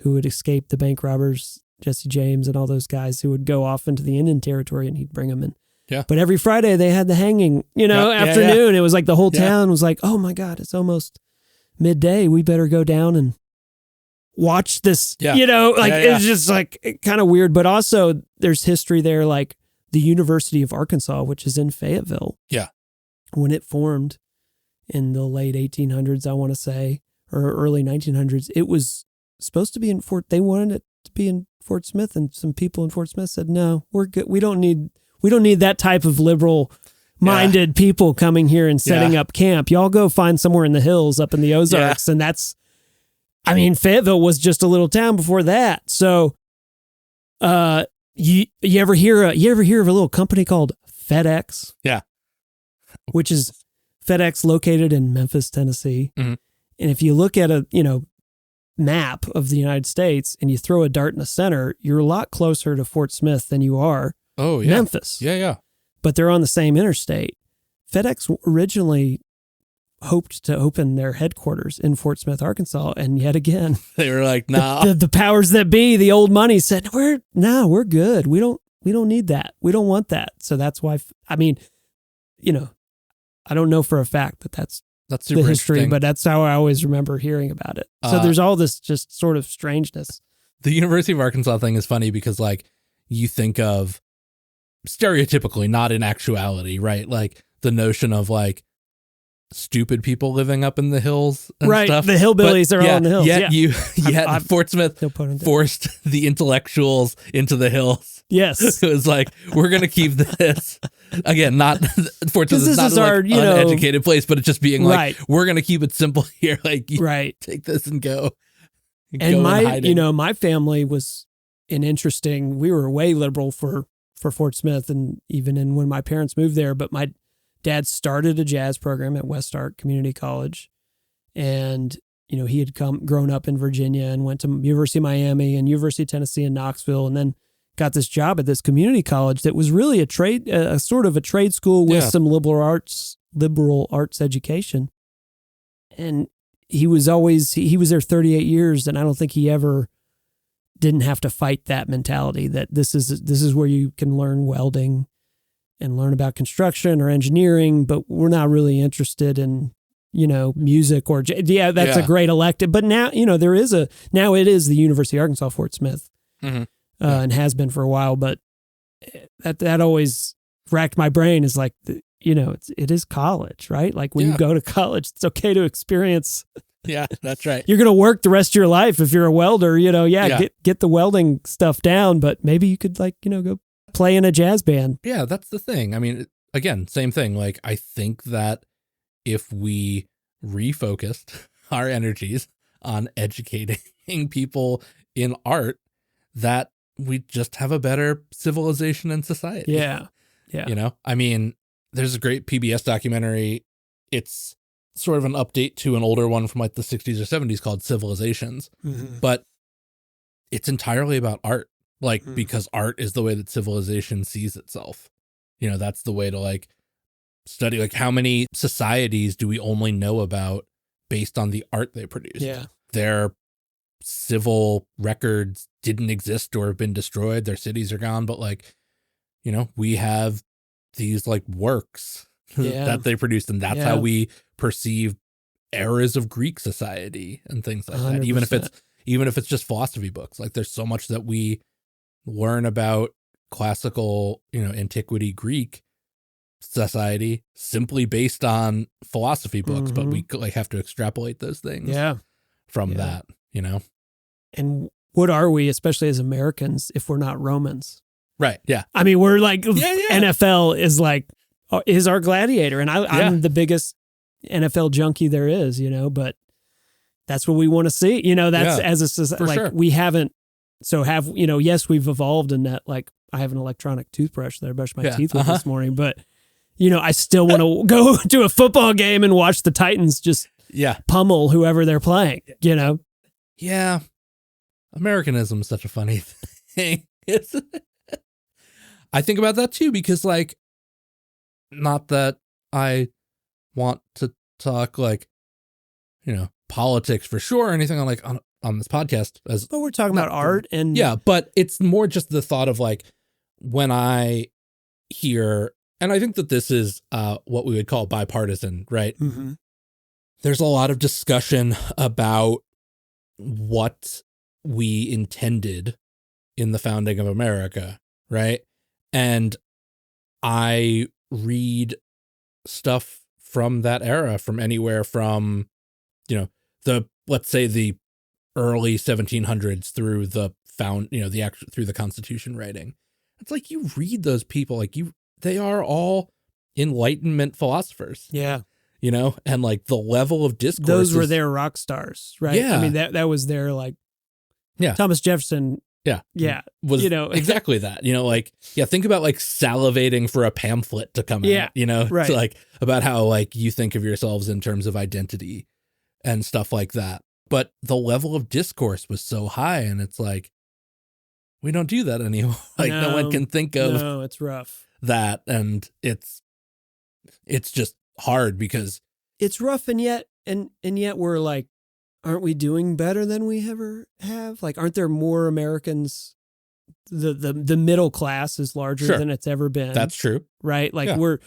who would escape the bank robbers, Jesse James and all those guys who would go off into the Indian Territory, and he'd bring them in. Yeah. But every Friday they had the hanging, afternoon. It was like the whole town was like, oh my God, it's almost midday. We better go down and watch this, it's just like kind of weird. But also there's history there, like the University of Arkansas, which is in Fayetteville. Yeah. When it formed in the late 1800s, I want to say, or early 1900s, it was supposed to be in they wanted it to be in Fort Smith, and some people in Fort Smith said, no, we're good. We don't need that type of liberal minded people coming here and setting up camp. Y'all go find somewhere in the hills up in the Ozarks. And Fayetteville was just a little town before that. So, you ever hear of a little company called FedEx? Yeah. Which is FedEx located in Memphis, Tennessee. Mm-hmm. And if you look at a, map of the United States and you throw a dart in the center, you're a lot closer to Fort Smith than you are Memphis. Yeah, yeah. But they're on the same interstate. FedEx originally hoped to open their headquarters in Fort Smith, Arkansas, and yet again, they were like, "No." The powers that be, the old money said, we're good. We don't need that. We don't want that." So that's why. I don't know for a fact that's super the history, but that's how I always remember hearing about it. So there's all this just sort of strangeness. The University of Arkansas thing is funny because, like, you think of stereotypically, not in actuality, right? Like the notion of like stupid people living up in the hills and stuff. The hillbillies are all in the hills. Yet Fort Smith forced the intellectuals into the hills. Yes. It was like, we're going to keep this. Again, not Fort Smith is not our, uneducated place, but it's just being like, we're going to keep it simple here. Like, take this and go. And my family was we were way liberal for Fort Smith, and even when my parents moved there, but my dad started a jazz program at West Ark Community College, and he had grown up in Virginia and went to University of Miami and University of Tennessee in Knoxville, and then got this job at this community college that was really a sort of a trade school with some liberal arts education. And he was there 38 years, and I don't think he ever didn't have to fight that mentality that this is where you can learn welding and learn about construction or engineering, but we're not really interested in music or that's a great elective. But now, now it is the University of Arkansas Fort Smith, and has been for a while. But that always racked my brain is like, it is college, right? Like when you go to college, it's okay to experience. Yeah, that's right. You're going to work the rest of your life if you're a welder, get the welding stuff down, but maybe you could go play in a jazz band. Yeah, that's the thing. I mean, again, same thing. Like, I think that if we refocused our energies on educating people in art, that we just have a better civilization and society. Yeah. Yeah. I mean, there's a great PBS documentary. It's sort of an update to an older one from like the 60s or 70s called Civilizations, but it's entirely about art, like, because art is the way that civilization sees itself. That's the way to like study, like, how many societies do we only know about based on the art they produced? Yeah. Their civil records didn't exist or have been destroyed. Their cities are gone, but like, we have these like works that they produced, and that's how we perceive eras of Greek society and things like 100%. that. Even if it's just philosophy books, like there's so much that we learn about classical, antiquity Greek society simply based on philosophy books, but we like have to extrapolate those things from that, And what are we, especially as Americans, if we're not Romans? Right. Yeah. I mean, we're like, NFL is our gladiator. And I'm the biggest NFL junkie there is, but that's what we want to see. That's as a society, like sure. We haven't, yes, we've evolved in that. Like, I have an electronic toothbrush that I brushed my teeth with this morning, but I still want to go to a football game and watch the Titans just pummel whoever they're playing, Yeah. Americanism is such a funny thing. I think about that too, because like, not that I want to talk like, politics for sure or anything on this podcast. But we're talking about art and but it's more just the thought of like, when I hear, and I think that this is what we would call bipartisan, right? Mm-hmm. There's a lot of discussion about what we intended in the founding of America, right? And I read stuff from that era, from anywhere from, let's say the early 1700s through the through the Constitution writing. It's like, you read those people, like they are all Enlightenment philosophers. Yeah. And like the level of discourse. Those were their rock stars, right? Yeah. I mean, that was their like, Thomas Jefferson. Yeah. Was exactly that, think about like salivating for a pamphlet to come out, right. It's like about how like you think of yourselves in terms of identity and stuff like that. But the level of discourse was so high, and it's like, we don't do that anymore. Like no one can think of it's rough. That. And it's just hard because it's rough. And yet we're like, aren't we doing better than we ever have? Like, aren't there more Americans? The middle class is larger than it's ever been. That's true. Right? Like we're,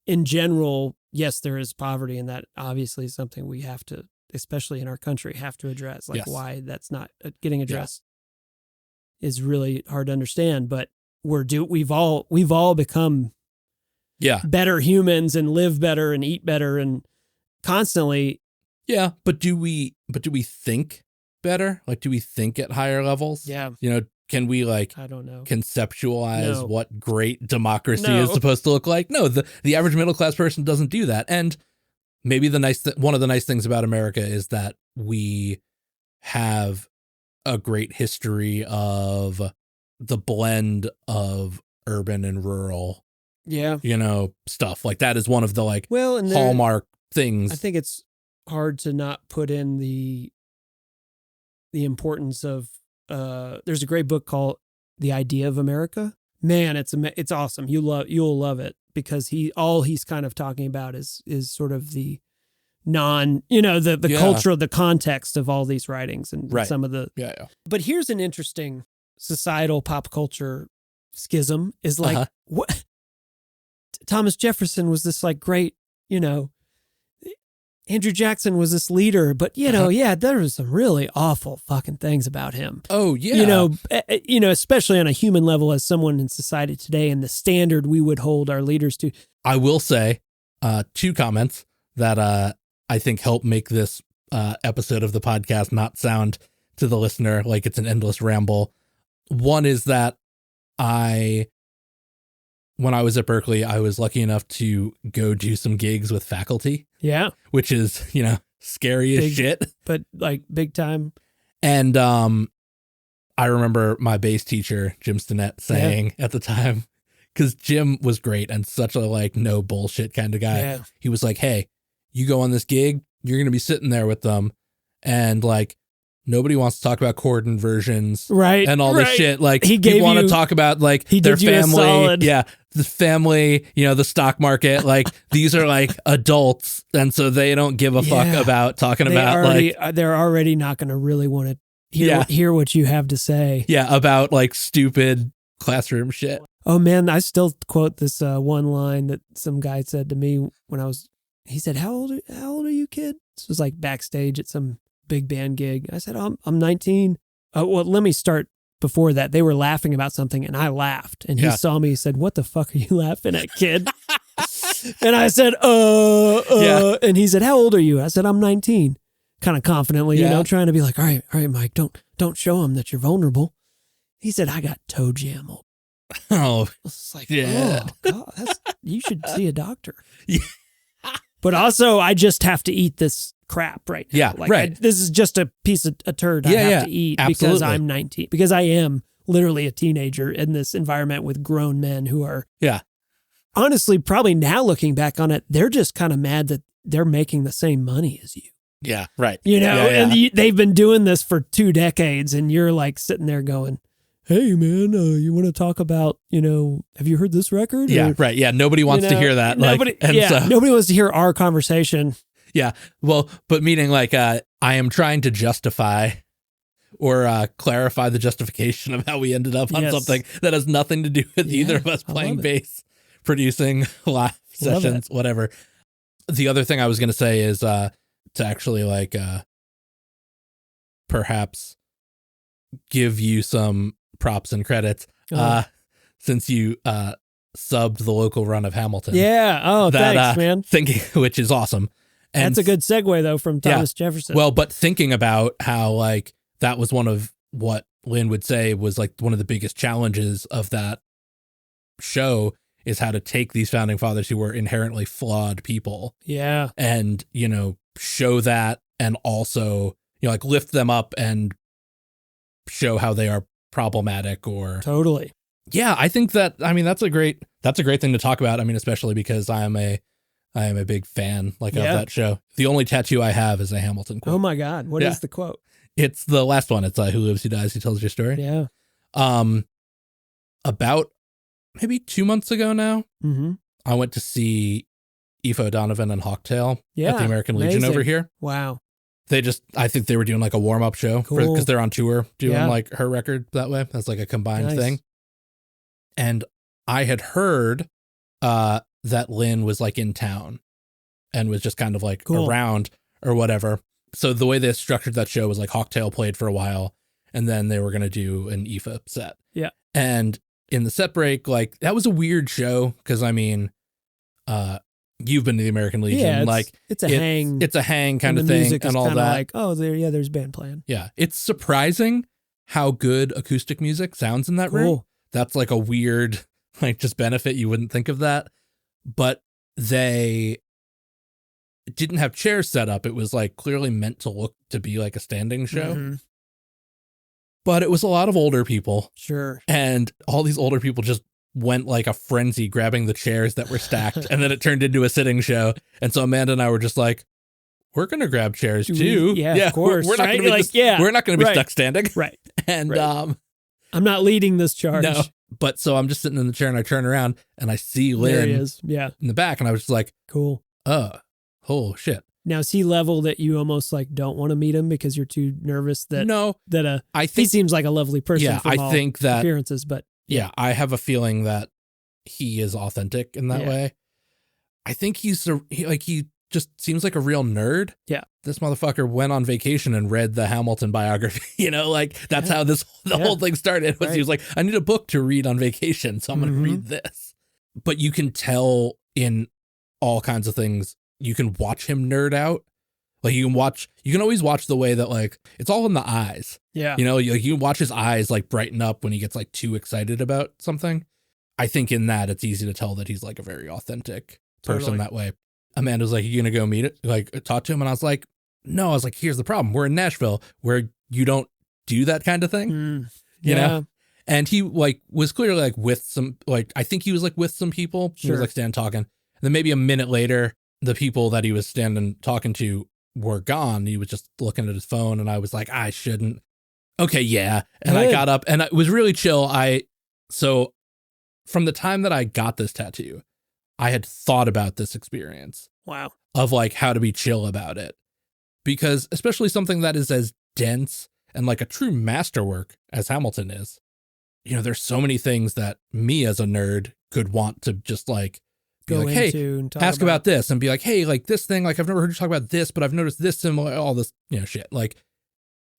in general, yes, there is poverty, and that obviously is something we have to, especially in our country, have to address. Like why that's not getting addressed is really hard to understand. But we've all become better humans and live better and eat better and constantly. Yeah, but do we think better? Like, do we think at higher levels? Yeah. Can we like, I don't know, conceptualize what great democracy is supposed to look like? No, the average middle class person doesn't do that. And maybe one of the nice things about America is that we have a great history of the blend of urban and rural. Yeah. Stuff like that is one of the like and hallmark things. I think it's hard to not put in the importance of there's a great book called The Idea of America. Man, it's awesome. You'll love it, because he's kind of talking about is sort of the the culture, the context of all these writings and some of the But here's an interesting societal pop culture schism is like what Thomas Jefferson was this like great, Andrew Jackson was this leader, but there was some really awful fucking things about him. Oh yeah. Especially on a human level as someone in society today and the standard we would hold our leaders to. I will say 2 comments that I think help make this episode of the podcast not sound to the listener like it's an endless ramble. One is that when I was at Berkeley, I was lucky enough to go do some gigs with faculty. Yeah. Which is, scary as shit. But like big time. And I remember my bass teacher, Jim Stinnett, saying at the time, because Jim was great and such a like no bullshit kind of guy. Yeah. He was like, hey, you go on this gig, you're going to be sitting there with them. And like, nobody wants to talk about chord inversions, right? And all this shit. Like, people want to talk about like their family, the family, the stock market. Like, these are like adults, and so they don't give a fuck about talking about they're already not going to really want to hear what you have to say. Yeah, about like stupid classroom shit. Oh man, I still quote this one line that some guy said to me when he said, "How old are you, kid?" This was like backstage at some big band gig. I said, I'm 19. Well, let me start before that. They were laughing about something and I laughed. And he saw me, he said, "What the fuck are you laughing at, kid?" And I said, and he said, "How old are you?" I said, "I'm 19. Kind of confidently, trying to be like, all right, Mike, don't show him that you're vulnerable. He said, "I got toe jammed." Oh, it's like, oh God, you should see a doctor. Yeah. But also, I just have to eat this crap right now. Yeah, like, right. This is just a piece of a turd I have to eat because I'm 19. Because I am literally a teenager in this environment with grown men who are, honestly, probably now looking back on it, they're just kind of mad that they're making the same money as you. Yeah, right. And they've been doing this for 2 decades, and you're like sitting there going, "Hey man, you want to talk about, have you heard this record?" Yeah, right. Yeah, nobody wants to hear that. Nobody wants to hear our conversation. Yeah, well, but meaning like I am trying to justify or clarify the justification of how we ended up on something that has nothing to do with either of us playing bass, producing live sessions, whatever. The other thing I was going to say is to actually like perhaps give you some props and credits since you subbed the local run of Hamilton. Yeah. Oh, thanks, man. Thinking, which is awesome. And that's a good segue though from Thomas Jefferson. Well, but thinking about how like that was one of what Lynn would say was like one of the biggest challenges of that show is how to take these founding fathers who were inherently flawed people. Yeah. And, show that and also, like lift them up and show how they are problematic or totally. Yeah, I think that that's a great thing to talk about. I mean, especially because I am a big fan of that show. The only tattoo I have is a Hamilton quote. Oh my God. What is the quote? It's the last one. It's who lives, who dies, who tells your story. Yeah. About maybe 2 months ago now, I went to see Aoife O'Donovan and Hawktail at the American Legion over here. Wow. I think they were doing like a warm-up show because they're on tour doing like her record that way. That's like a combined thing. And I had heard that Lynn was like in town and was just kind of like around or whatever. So the way they structured that show was like Hawktail played for a while and then they were going to do an Aoife set. Yeah. And in the set break, like that was a weird show because you've been to the American Legion. Yeah, it's a hang kind of thing and all that. Like, oh, there's band playing. Yeah. It's surprising how good acoustic music sounds in that room. That's like a weird, like just benefit. You wouldn't think of that, but they didn't have chairs set up. It was like clearly meant to look to be like a standing show, but it was a lot of older people. Sure. And all these older people just went like a frenzy grabbing the chairs that were stacked and then it turned into a sitting show. And so Amanda and I were just like, we're going to grab chairs too. Of course. We're not going to be we're not going to be stuck standing. Right. And I'm not leading this charge. No. But so I'm just sitting in the chair and I turn around and I see Lynn there he is. Yeah. in the back and I was just like, cool. Oh shit. Now is he level that you almost like don't want to meet him because you're too nervous that I think he seems like a lovely person. Yeah, from all think that appearances, but yeah, I have a feeling that he is authentic in that way. I think he just seems like a real nerd. Yeah. This motherfucker went on vacation and read the Hamilton biography. You know, like that's how the whole thing started. Was He was like, I need a book to read on vacation, so I'm going to read this. But you can tell in all kinds of things, you can watch him nerd out. Like you can always watch the way that like, it's all in the eyes. Yeah. You know, like you can watch his eyes like brighten up when he gets like too excited about something. I think in that it's easy to tell that he's like a very authentic person that way. Amanda's like, you going to go meet it? Like talk to him. And I was like, no, I was like, here's the problem. We're in Nashville where you don't do that kind of thing, you know? And he like was clearly like with some, like, I think he was like with some people. He was like standing talking. And then maybe a minute later, the people that he was standing talking to were gone. He was just looking at his phone and I was like, I shouldn't. Okay. Yeah. And I got up and it was really chill. So from the time that I got this tattoo, I had thought about this experience. Wow. Of like how to be chill about it. Because especially something that is as dense and like a true masterwork as Hamilton is, you know, there's so many things that me as a nerd could want to just like be go like, hey, and ask about this and be like, hey, like this thing, like I've never heard you talk about this, but I've noticed this similar, all this, you know, shit. Like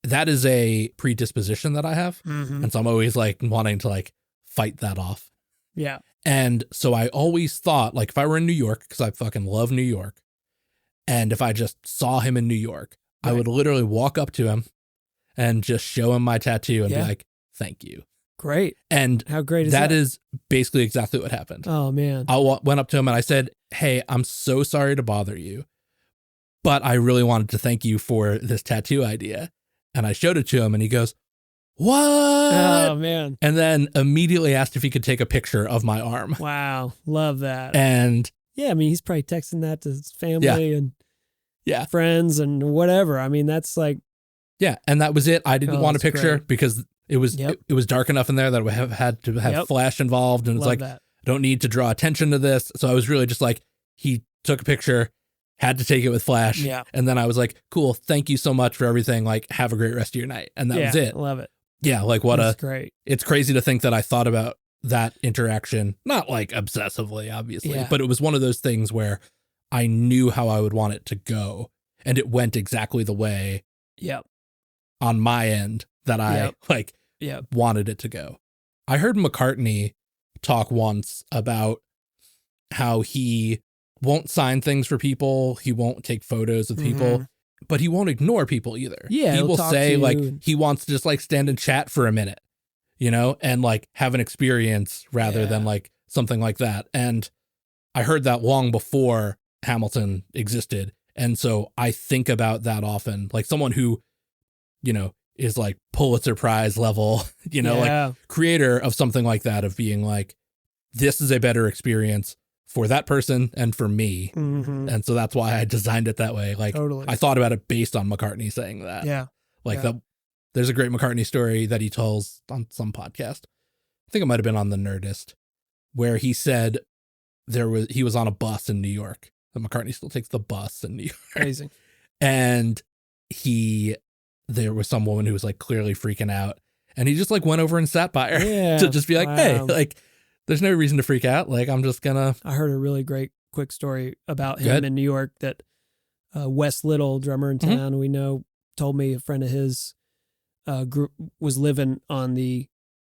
that is a predisposition that I have. And so I'm always like wanting to like fight that off. Yeah. And so I always thought like if I were in New York, because I fucking love New York, and if I just saw him in New York, I would literally walk up to him and just show him my tattoo and be like, thank you. Great. And how great is that? That is basically exactly what happened. Oh, man. I went up to him and I said, hey, I'm so sorry to bother you, but I really wanted to thank you for this tattoo idea. And I showed it to him and he goes, what? Oh, man. And then immediately asked if he could take a picture of my arm. Wow. Love that. And yeah, I mean, he's probably texting that to his family and friends and whatever. I mean, that's like. Yeah. And that was it. I didn't want a picture because it was it was dark enough in there that I would have had to have flash involved. And it's like, I don't need to draw attention to this. So I was really just like, he took a picture, had to take it with flash. Yeah. And then I was like, cool, thank you so much for everything. Like, have a great rest of your night. And that was it. Love it. Yeah. Like That's great. It's crazy to think that I thought about that interaction, not like obsessively, obviously, but it was one of those things where I knew how I would want it to go. And it went exactly the way on my end that I wanted it to go. I heard McCartney talk once about how he won't sign things for people. He won't take photos of people, but he won't ignore people either. Yeah. He will say like he wants to just like stand and chat for a minute, you know, and like have an experience rather than like something like that. And I heard that long before Hamilton existed. And so I think about that often, like someone who, you know, is like Pulitzer Prize level, you know, like creator of something like that, of being like, this is a better experience for that person and for me. And so that's why I designed it that way. Like I thought about it based on McCartney saying that. Yeah. Like that. There's a great McCartney story that he tells on some podcast. I think it might've been on the Nerdist, where he said he was on a bus in New York. And McCartney still takes the bus in New York. Amazing. And there was some woman who was like clearly freaking out, and he just like went over and sat by her to just be like, hey, like there's no reason to freak out. Like, I'm just gonna. I heard a really great quick story about him in New York that Wes Little, drummer in town, we know, told me a friend of his was living on the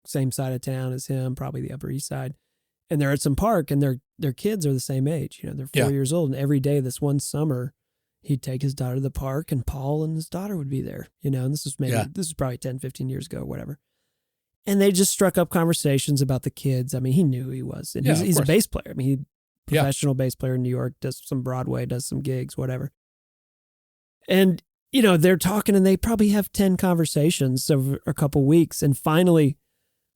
same side of town as him, probably the Upper East Side. And they're at some park, and their kids are the same age. You know, they're 4 years old. And every day this one summer, he'd take his daughter to the park, and Paul and his daughter would be there. You know, and this was probably 10, 15 years ago, whatever. And they just struck up conversations about the kids. I mean, he knew who he was. And he's a bass player. I mean, he's a professional bass player in New York, does some Broadway, does some gigs, whatever. And, you know, they're talking, and they probably have 10 conversations over a couple weeks. And finally,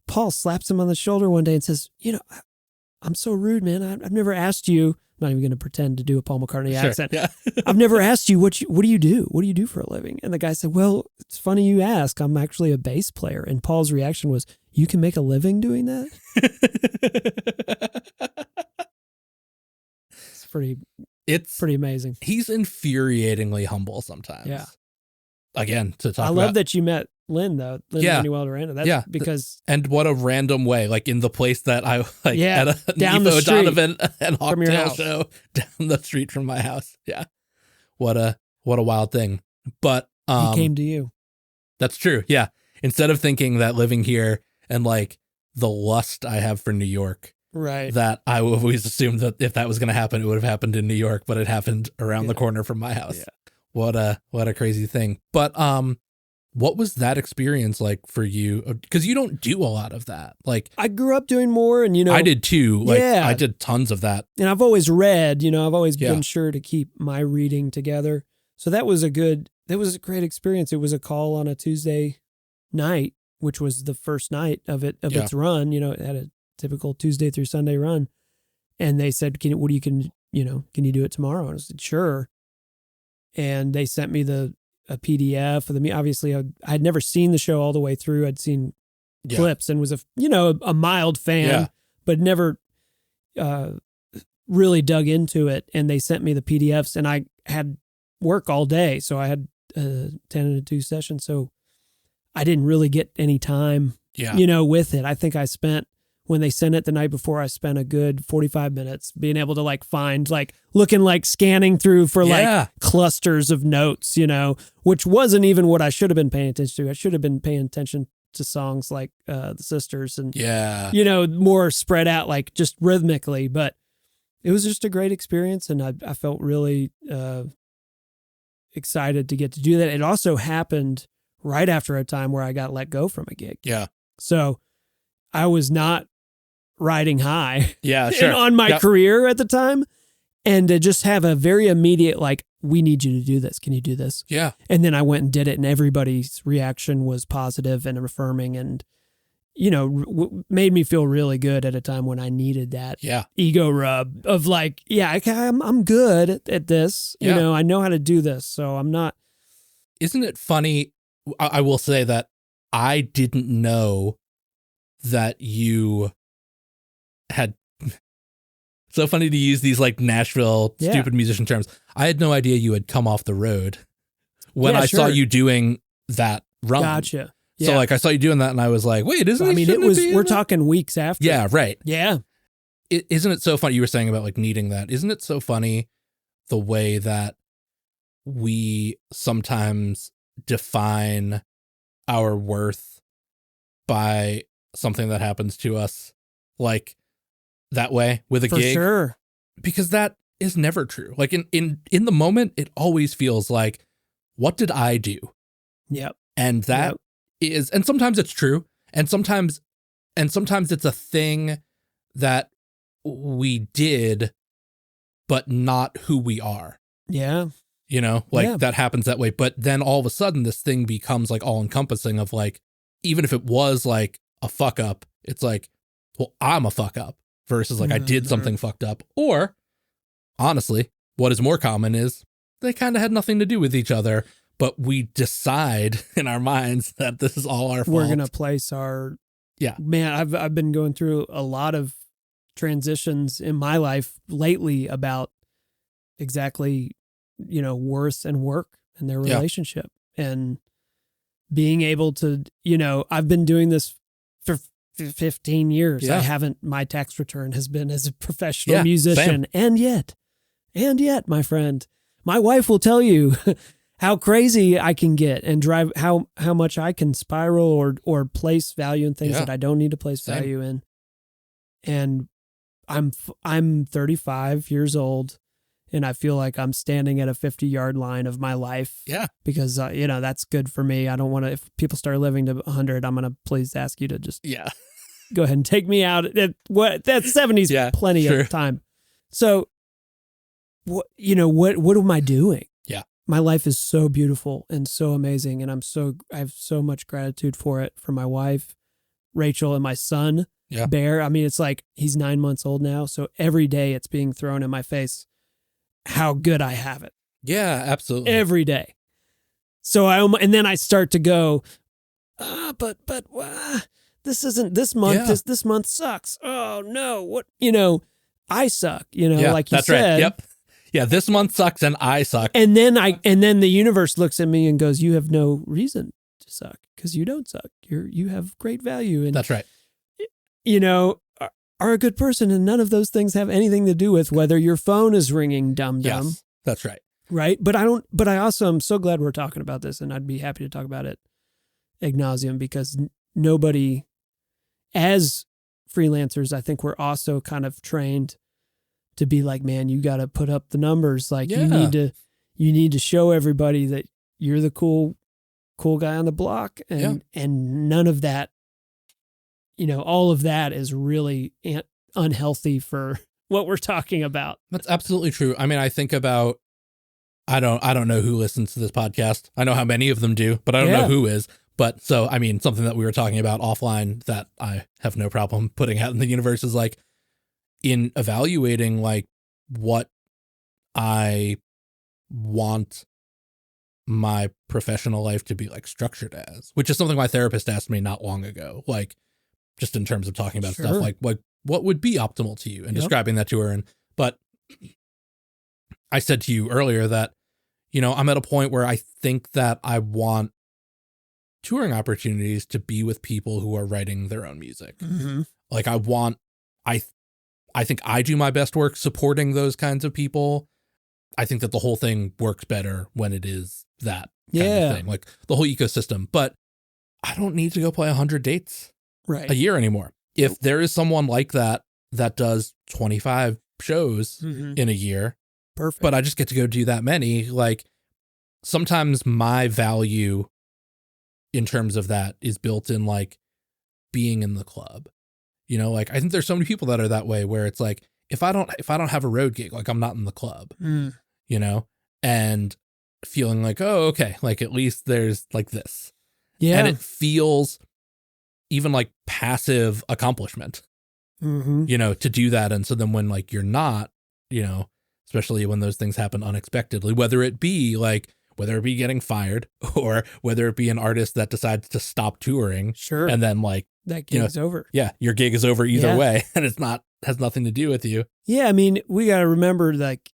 Paul slaps him on the shoulder one day and says, you know, I'm so rude, man. I've never asked you. I'm not even going to pretend to do a Paul McCartney accent. Yeah. I've never asked you what do you do? What do you do for a living? And the guy said, well, it's funny you ask. I'm actually a bass player. And Paul's reaction was, you can make a living doing that? It's pretty amazing. He's infuriatingly humble sometimes. Yeah. Again, to talk about. I love that you met Lynn though. Lynn Yeah. Manuel Miranda. That's because and what a random way, like in the place that I like at a down the Nepo street Donovan and from your Hawktail house. show down the street from my house. Yeah. What a wild thing. But he came to you. That's true. Yeah. Instead of thinking that living here and like the lust I have for New York, right, that I always assumed that if that was going to happen, it would have happened in New York, but it happened around the corner from my house. Yeah. What a crazy thing. But what was that experience like for you? Because you don't do a lot of that. Like I grew up doing more, and I did too. Like I did tons of that. And I've always read, I've always been sure to keep my reading together. So that was a great experience. It was a call on a Tuesday night, which was the first night of its run. It had a typical Tuesday through Sunday run. And they said, can you do it tomorrow? And I said, sure. And they sent me a PDF of obviously I had never seen the show all the way through. I'd seen clips and was a mild fan, but never really dug into it. And they sent me the PDFs, and I had work all day. So I had 10 and a 2 sessions. So I didn't really get any time, with it. I think I spent, when they sent it the night before, I spent a good 45 minutes being able to find, looking, scanning through for clusters of notes, which wasn't even what I should have been paying attention to. I should have been paying attention to songs like The Sisters and, more spread out, just rhythmically. But it was just a great experience, and I felt really excited to get to do that. It also happened right after a time where I got let go from a gig. Yeah. So I was not riding high on my Yep. career at the time, and to just have a very immediate, we need you to do this. Can you do this? Yeah. And then I went and did it, and everybody's reaction was positive and affirming, and, made me feel really good at a time when I needed that ego rub of I'm good at this. Yeah. I know how to do this. So I'm not. Isn't it funny? I will say that I didn't know that you had, so funny to use these Nashville stupid musician terms. I had no idea you had come off the road when I saw you doing that run. Gotcha. So I saw you doing that, and I was like, wait, we're talking weeks after. Yeah, right. Yeah. Isn't it so funny? You were saying about needing that. Isn't it so funny the way that we sometimes define our worth by something that happens to us that way with a gig? For sure. Because that is never true. In the moment, it always feels like, what did I do? Yep. And that is, and sometimes it's true. And sometimes it's a thing that we did, but not who we are. Yeah. That happens that way. But then all of a sudden this thing becomes all encompassing of even if it was a fuck up, it's well, I'm a fuck up versus I did something fucked up. Or honestly, what is more common is they kind of had nothing to do with each other, but we decide in our minds that this is all our fault. We're going to place our, man, I've been going through a lot of transitions in my life lately about exactly, worth and work and their relationship, and being able to, I've been doing this for 15 years. Yeah. My tax return has been as a professional musician. Same. And yet, my friend, my wife will tell you how crazy I can get and drive, how much I can spiral or place value in things that I don't need to place value in. And I'm 35 years old, and I feel like I'm standing at a 50-yard line of my life. Yeah. Because, that's good for me. I don't want to, if people start living to 100, I'm going to please ask you to just go ahead and take me out. That's 70's plenty of time. So, what am I doing? Yeah. My life is so beautiful and so amazing. And I have so much gratitude for it, for my wife, Rachel, and my son, Bear. I mean, it's he's 9 months old now. So every day it's being thrown in my face how good I have it. Yeah, absolutely. Every day. So and then I start to go, but this isn't this month. Yeah. This month sucks. Oh no. What, I suck, like you that's said. Right. Yep. Yeah. This month sucks and I suck. And then the universe looks at me and goes, you have no reason to suck, because you don't suck. You have great value, and That's right. you know, are a good person, and none of those things have anything to do with whether your phone is ringing dumb. Yes, that's right. Right. But I also am so glad we're talking about this, and I'd be happy to talk about it ad nauseum, because nobody, as freelancers, I think we're also kind of trained to be like, man, you got to put up the numbers. Like you need to show everybody that you're the cool guy on the block, and none of that, you know, all of that is really unhealthy for what we're talking about. That's absolutely true. I mean, I think about, I don't know who listens to this podcast. I know how many of them do, but I don't know who is. But so, I mean, something that we were talking about offline that I have no problem putting out in the universe is like, in evaluating like what I want my professional life to be like structured as, which is something my therapist asked me not long ago, like just in terms of talking about stuff like what would be optimal to you, and describing that to her. But I said to you earlier that, you know, I'm at a point where I think that I want touring opportunities to be with people who are writing their own music. Mm-hmm. Like I think I do my best work supporting those kinds of people. I think that the whole thing works better when it is that kind of thing, like the whole ecosystem. But I don't need to go play 100 dates a year anymore. If there is someone like that does 25 shows in a year, perfect. But I just get to go do that many. Like sometimes my value in terms of that is built in like being in the club. You know, like I think there's so many people that are that way, where it's like, if I don't have a road gig, like I'm not in the club, you know, and feeling like, oh, okay, like at least there's like this. Yeah. And it feels even like passive accomplishment, you know, to do that. And so then when like you're not, you know, especially when those things happen unexpectedly, whether it be getting fired or whether it be an artist that decides to stop touring. Sure. And then like, that gig's over. Yeah. Your gig is over either way. And has nothing to do with you. Yeah. I mean, we got to remember, like,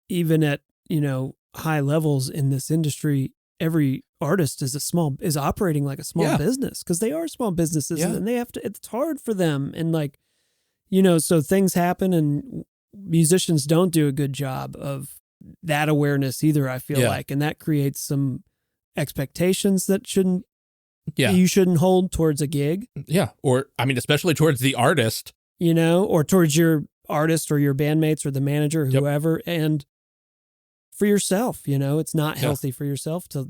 even at, you know, high levels in this industry, every artist is operating like a small business, because they are small businesses and they have to, it's hard for them. And like, you know, so things happen, and musicians don't do a good job of that awareness either, I feel like. And that creates some expectations that you shouldn't hold towards a gig. Yeah. Or, I mean, especially towards the artist, you know, or towards your artist or your bandmates or the manager, whoever. And for yourself, you know, it's not healthy for yourself to,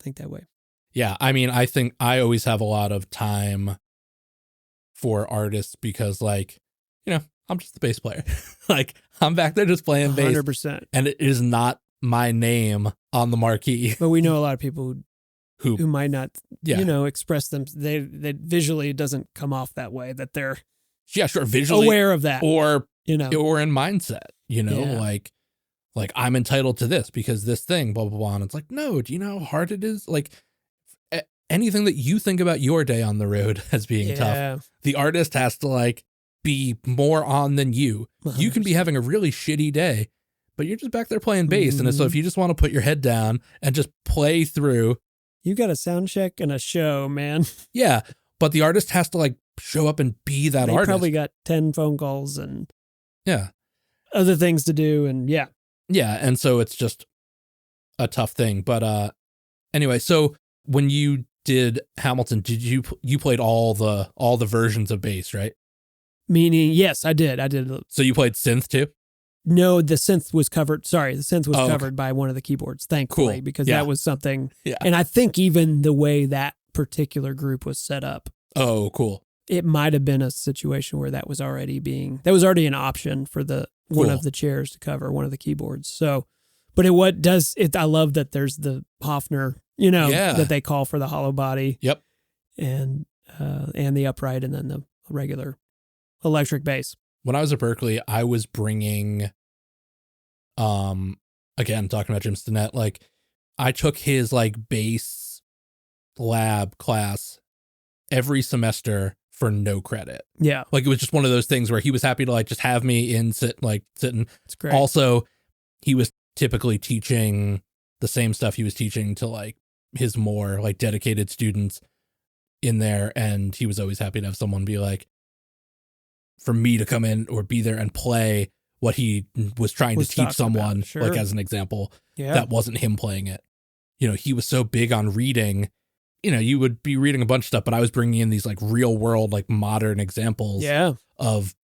think that way. Yeah. I mean, I think I always have a lot of time for artists because, like, you know, I'm just the bass player. Like, I'm back there just playing bass. 100%. And it is not my name on the marquee. But we know a lot of people who might not, you know, express them. They visually, it doesn't come off that way, that they're visually aware of that, or, you know, or in mindset, you know, like I'm entitled to this because this thing, blah, blah, blah. And it's like, no, do you know how hard it is? Like anything that you think about your day on the road as being tough, the artist has to like be more on than you. 100%. You can be having a really shitty day, but you're just back there playing bass. And so if you just want to put your head down and just play through, you got a sound check and a show, man. Yeah. But the artist has to like show up and be that artist. Probably got 10 phone calls and other things to do. And yeah. And so it's just a tough thing. But anyway, so when you did Hamilton, did you played all the versions of bass, right? Meaning, yes, I did. So you played synth too? No, the synth was covered. Sorry, the synth was covered by one of the keyboards, thankfully, because that was something. Yeah. And I think even the way that particular group was set up. Oh, cool. It might have been a situation where that was already an option for one of the chairs to cover one of the keyboards. So, but I love that there's the Hofner, you know, that they call for the hollow body. Yep. And the upright, and then the regular electric bass. When I was at Berkeley, I was bringing, again, talking about Jim Stinnett, like I took his like bass lab class every semester for no credit. Yeah. Like it was just one of those things where he was happy to like just have me sitting. It's great. Also, he was typically teaching the same stuff he was teaching to like his more like dedicated students in there. And he was always happy to have someone be like, for me to come in or be there and play what he was trying to teach someone, sure. like as an example, that wasn't him playing it. You know, he was so big on reading, you know, you would be reading a bunch of stuff, but I was bringing in these like real world, like modern examples of,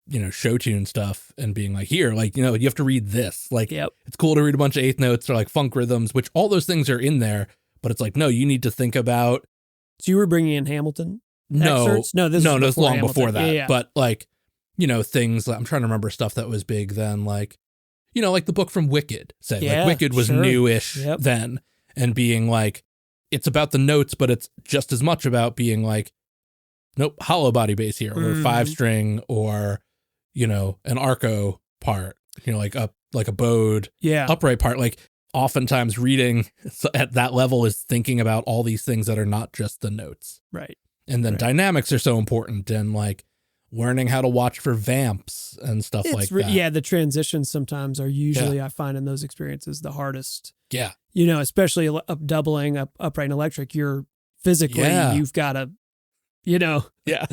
you know, show tune stuff and being like, here, like, you know, you have to read this. Like, it's cool to read a bunch of eighth notes or like funk rhythms, which all those things are in there, but it's like, no, you need to think about. So you were bringing in Hamilton? No, excerpts? No, this was long Hamilton. before that. Yeah. But like, you know, things, I'm trying to remember stuff that was big then, like, you know, like the book from Wicked, say, like Wicked was newish then, and being like, it's about the notes, but it's just as much about being like, nope, hollow body bass here, or 5-string, or, you know, an arco part, you know, like a bowed upright part. Like oftentimes reading at that level is thinking about all these things that are not just the notes. Right. And then dynamics are so important, and like learning how to watch for vamps and stuff like that. Yeah, the transitions sometimes are usually, I find in those experiences, the hardest. Yeah. You know, especially doubling upright and electric, you're physically, you've got to, you know. Yeah.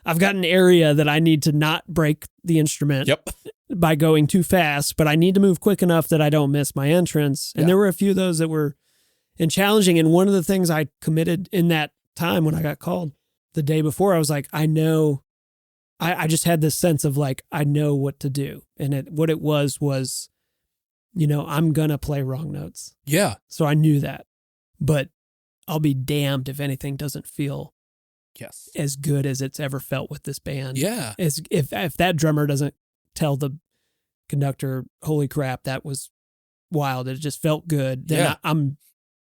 I've got an area that I need to not break the instrument by going too fast, but I need to move quick enough that I don't miss my entrance. And there were a few of those that were challenging. And one of the things I committed in that time when I got called the day before, I was like, I know, I just had this sense of like, I know what to do. And what it was, you know, I'm going to play wrong notes. Yeah. So I knew that, but I'll be damned if anything doesn't feel as good as it's ever felt with this band. Yeah. As if that drummer doesn't tell the conductor, holy crap, that was wild, it just felt good, then I'm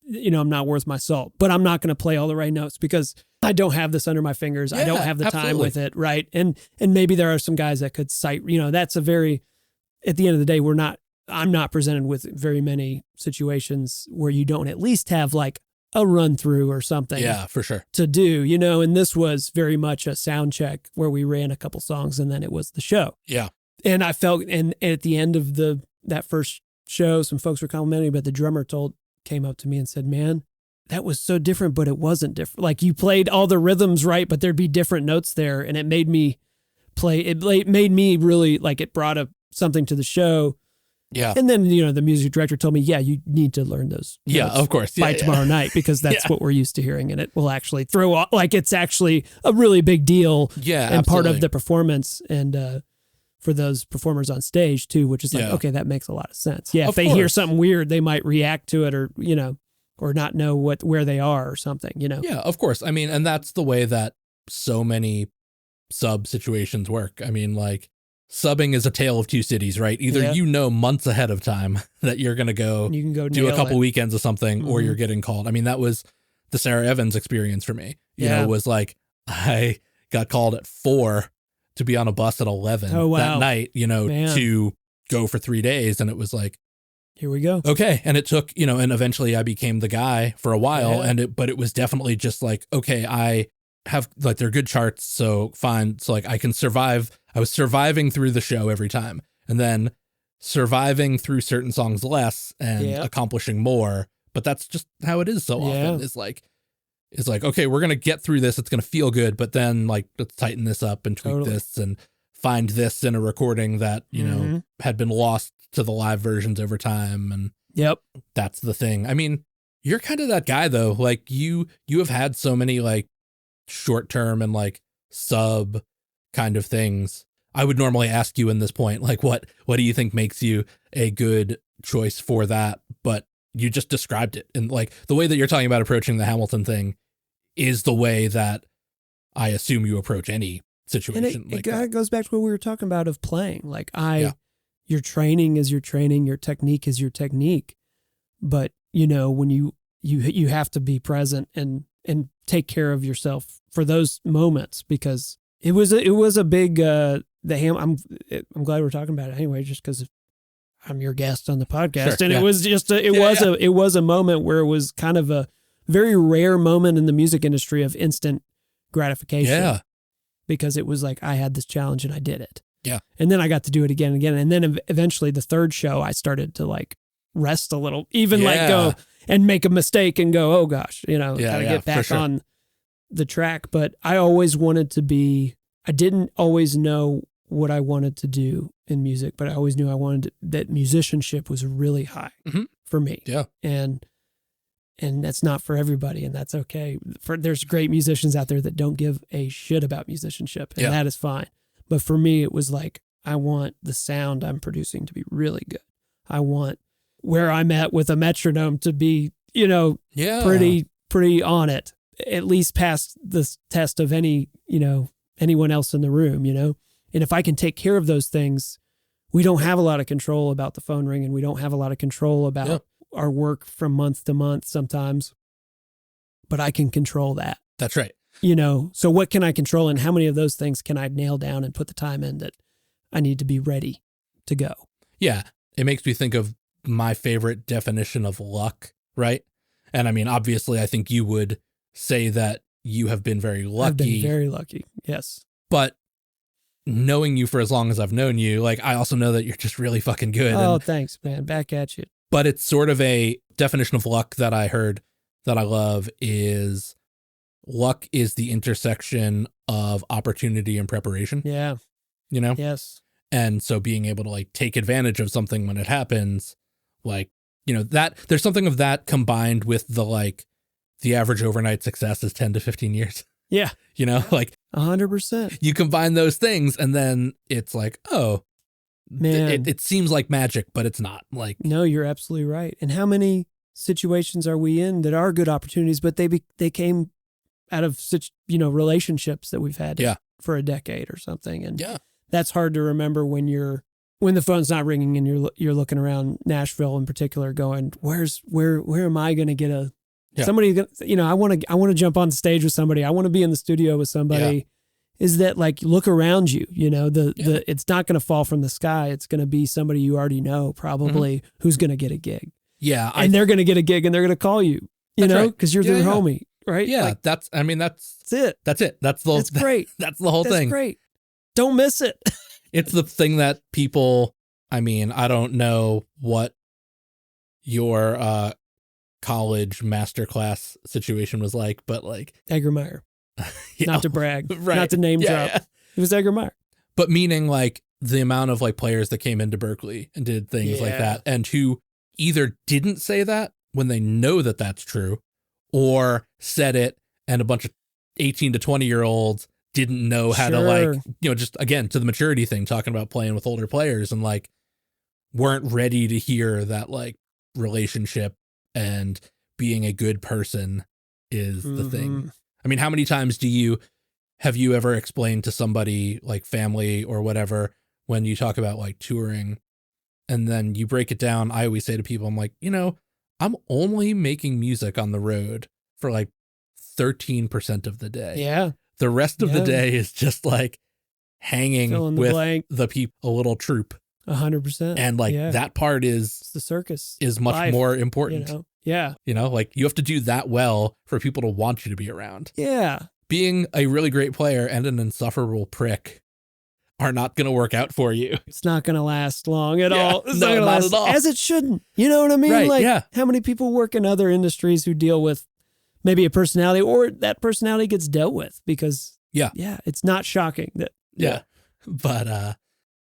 not worth my salt. But I'm not going to play all the right notes because I don't have this under my fingers. I don't have the time with it. Right. And maybe there are some guys that could cite, you know, that's at the end of the day, I'm not presented with very many situations where you don't at least have like a run through or something. Yeah, for sure. To do, you know, and this was very much a sound check where we ran a couple songs and then it was the show. Yeah. And I felt, and at the end of that first show, some folks were complimenting, but the drummer came up to me and said, man, that was so different, but it wasn't different. Like you played all the rhythms right, but there'd be different notes there. And it made me made me really like, it brought something to the show. Yeah. And then, you know, the music director told me, you need to learn those. Yeah, of course. By tomorrow night, because that's what we're used to hearing. And it will actually throw off, like it's actually a really big deal. Yeah. And part of the performance. And, for those performers on stage too, which is like, okay, that makes a lot of sense. Yeah. If they hear something weird, they might react to it or, you know, or not know where they are or something, you know? Yeah, of course. I mean, and that's the way that so many sub situations work. I mean, like subbing is a tale of two cities, right? Either you know months ahead of time that you're going to go do a couple weekends of something or you're getting called. I mean, that was the Sarah Evans experience for me, you know, was like, I got called at 4 to be on a bus at 11 that night, you know, to go for 3 days. And it was like, here we go. Okay. And it took, you know, and eventually I became the guy for a while but it was definitely just like, okay, I have like, they're good charts. So fine. So like I can survive. I was surviving through the show every time and then surviving through certain songs less and accomplishing more. But that's just how it is so often. It's like, okay, we're going to get through this. It's going to feel good. But then like, let's tighten this up and tweak this and find this in a recording that, you know, had been lost to the live versions over time. And that's the thing. I mean, you're kind of that guy though. Like you have had so many like short term and like sub kind of things. I would normally ask you in this point, like, what do you think makes you a good choice for that? But you just described it. And like the way that you're talking about approaching the Hamilton thing is the way that I assume you approach any situation. And it goes back to what we were talking about of playing. Like your training is your training, your technique is your technique. But you know, when you have to be present and take care of yourself for those moments, because it was a big, I'm glad we're talking about it anyway, just because I'm your guest on the podcast. And it was just, it was a moment where it was kind of a very rare moment in the music industry of instant gratification. Yeah. Because it was like, I had this challenge and I did it. Yeah. And then I got to do it again and again. And then eventually the third show, I started to like rest a little, even like go. and make a mistake and go, oh gosh, gotta get back on the track. But I always wanted to be, I didn't always know what I wanted to do in music, but I always knew that musicianship was really high for me. Yeah. And that's not for everybody, and that's okay. There's great musicians out there that don't give a shit about musicianship, and that is fine. But for me, it was like, I want the sound I'm producing to be really good. I want where I'm at with a metronome to be, pretty on it, at least past the test of anyone else in the room, And if I can take care of those things, we don't have a lot of control about the phone ringing. We don't have a lot of control about our work from month to month sometimes, but I can control that. That's right. So what can I control, and how many of those things can I nail down and put the time in that I need to be ready to go? Yeah. It makes me think of my favorite definition of luck, right? And I mean, obviously, I think you would say that you have been very lucky. I've been very lucky, yes. But knowing you for as long as I've known you, like, I also know that you're just really fucking good. Oh, thanks, man. Back at you. But it's sort of a definition of luck that I heard that I love is luck is the intersection of opportunity and preparation. Yeah. Yes. And so being able to like take advantage of something when it happens, like, that there's something of that combined with the average overnight success is 10 to 15 years. Yeah. Like 100%. You combine those things and then it's like, oh, man, it seems like magic, but it's not. Like, no, you're absolutely right. And how many situations are we in that are good opportunities, but they came out of such, relationships that we've had for a decade or something. And that's hard to remember when the phone's not ringing and you're looking around Nashville in particular going, where am I going to get somebody, I want to jump on stage with somebody. I want to be in the studio with somebody. Yeah. Is that like, look around you, it's not going to fall from the sky. It's going to be somebody you already know probably who's going to get a gig. Yeah. And they're going to get a gig and they're going to call you, because you're their homie. Right. Yeah. Like, that's it. That's it. It's great. That's the whole thing. Great. Don't miss it. It's the thing that people, I don't know what your college masterclass situation was like, but like Eggermeyer. Not to brag, right. Not to name drop. Yeah. It was Eggermeyer. But meaning like the amount of like players that came into Berkeley and did things like that, and who either didn't say that when they know that that's true, or said it and a bunch of 18 to 20-year-olds didn't know how to like, just again, to the maturity thing, talking about playing with older players and like weren't ready to hear that like relationship and being a good person is the thing. I mean, how many times have you ever explained to somebody like family or whatever, when you talk about like touring and then you break it down? I always say to people, I'm like, I'm only making music on the road for like 13% of the day. Yeah. The rest of the day is just like hanging with the people, a little troop. 100%. And like that part it's the circus is much more important. Yeah. Like you have to do that well for people to want you to be around. Yeah. Being a really great player and an insufferable prick are not going to work out for you. It's not going to last long at all. It's not last at all. As it shouldn't. You know what I mean? Right, like how many people work in other industries who deal with maybe a personality, or that personality gets dealt with because it's not shocking that. Yeah. But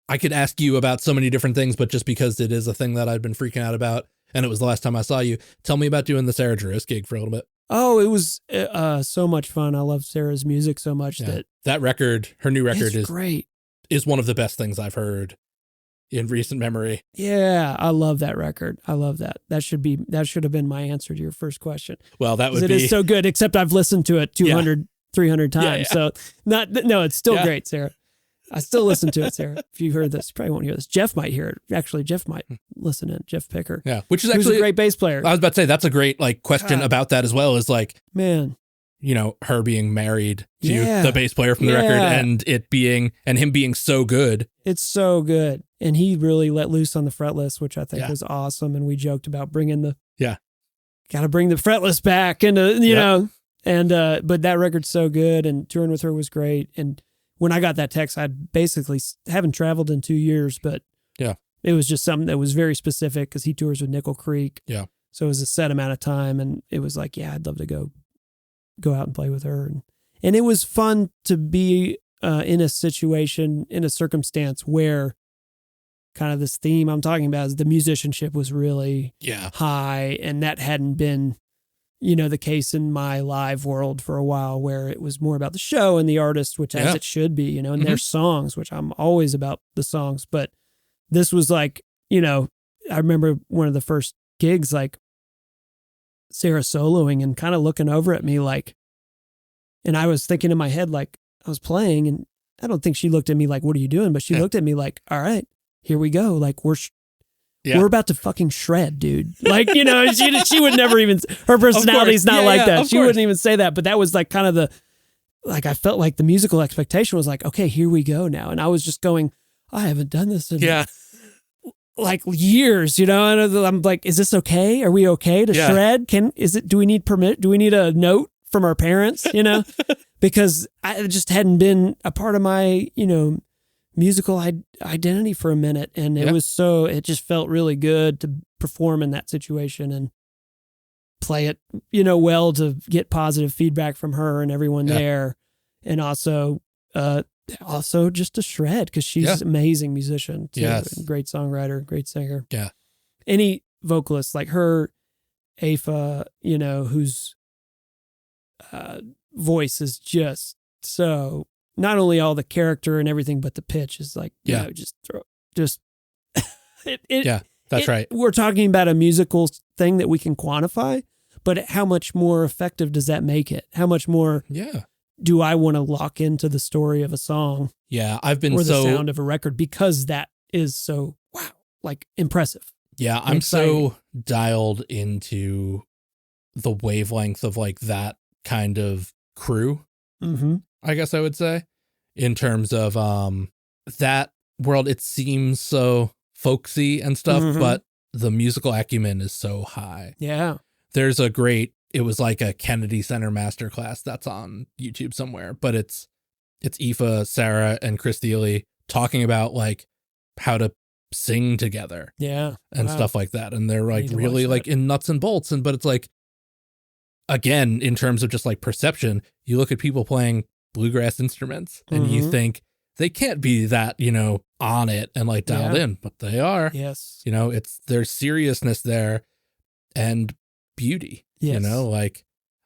I could ask you about so many different things, but just because it is a thing that I've been freaking out about, and it was the last time I saw you, tell me about doing the Sarah Jarosz gig for a little bit. Oh, it was so much fun. I love Sarah's music so much that record, her new record is great. Is one of the best things I've heard in recent memory. Yeah, I love that record. I love that. That should have been my answer to your first question. Well, that would be. It is so good, except I've listened to it 200, 300 times. So it's still great, Sarah. I still listen to it, Sarah. If you heard this, you probably won't hear this. Jeff might hear it. Actually, Jeff might listen in. Jeff Picker. Yeah, which is actually a great bass player. I was about to say, that's a great like question about that as well, is like, man, her being married to the bass player from the record, and him being so good. It's so good. And he really let loose on the fretless, which I think was awesome. And we joked about bringing got to bring the fretless back into, but that record's so good, and touring with her was great. And when I got that text, I basically haven't traveled in 2 years, but it was just something that was very specific because he tours with Nickel Creek. Yeah. So it was a set amount of time, and it was like, yeah, I'd love to go out and play with her. And it was fun to be in a situation, in a circumstance where kind of this theme I'm talking about is the musicianship was really high, and that hadn't been, the case in my live world for a while, where it was more about the show and the artist, which as it should be, and their songs, which I'm always about the songs. But this was like, I remember one of the first gigs, like Sarah soloing and kind of looking over at me like, and I was thinking in my head, like I was playing, and I don't think she looked at me like, what are you doing? But she looked at me like, all right, here we go. Like we're about to fucking shred, dude. Like, she would never even, her personality's not like that. She wouldn't even say that. But that was like kind of I felt like the musical expectation was like, okay, here we go now. And I was just going, I haven't done this in like years, and I'm like, is this okay? Are we okay to shred? Do we need permit? Do we need a note from our parents, because I just hadn't been a part of my, musical identity for a minute. And it just felt really good to perform in that situation and play it, well, to get positive feedback from her and everyone there. And also just to shred, because she's an amazing musician too. Great songwriter, great singer. Yeah. Any vocalist like her, Aoife, whose voice is just so, not only all the character and everything, but the pitch is like, that's right. We're talking about a musical thing that we can quantify, but how much more effective does that make it? How much more do I want to lock into the story of a song? Yeah, I've been or the sound of a record, because that is so, like impressive. Yeah, I'm so dialed into the wavelength of like that kind of crew, I guess I would say, in terms of that world. It seems so folksy and stuff, but the musical acumen is so high. Yeah. There's it was like a Kennedy Center masterclass that's on YouTube somewhere, but it's Aoife, Sarah, and Chris Thiele talking about like how to sing together. Yeah. And stuff like that. And they're like really like in nuts and bolts. But it's like, again, in terms of just like perception, you look at people playing bluegrass instruments and you think they can't be that, on it and like dialed in, but they are. Yes. There's seriousness there and beauty. Yes. Like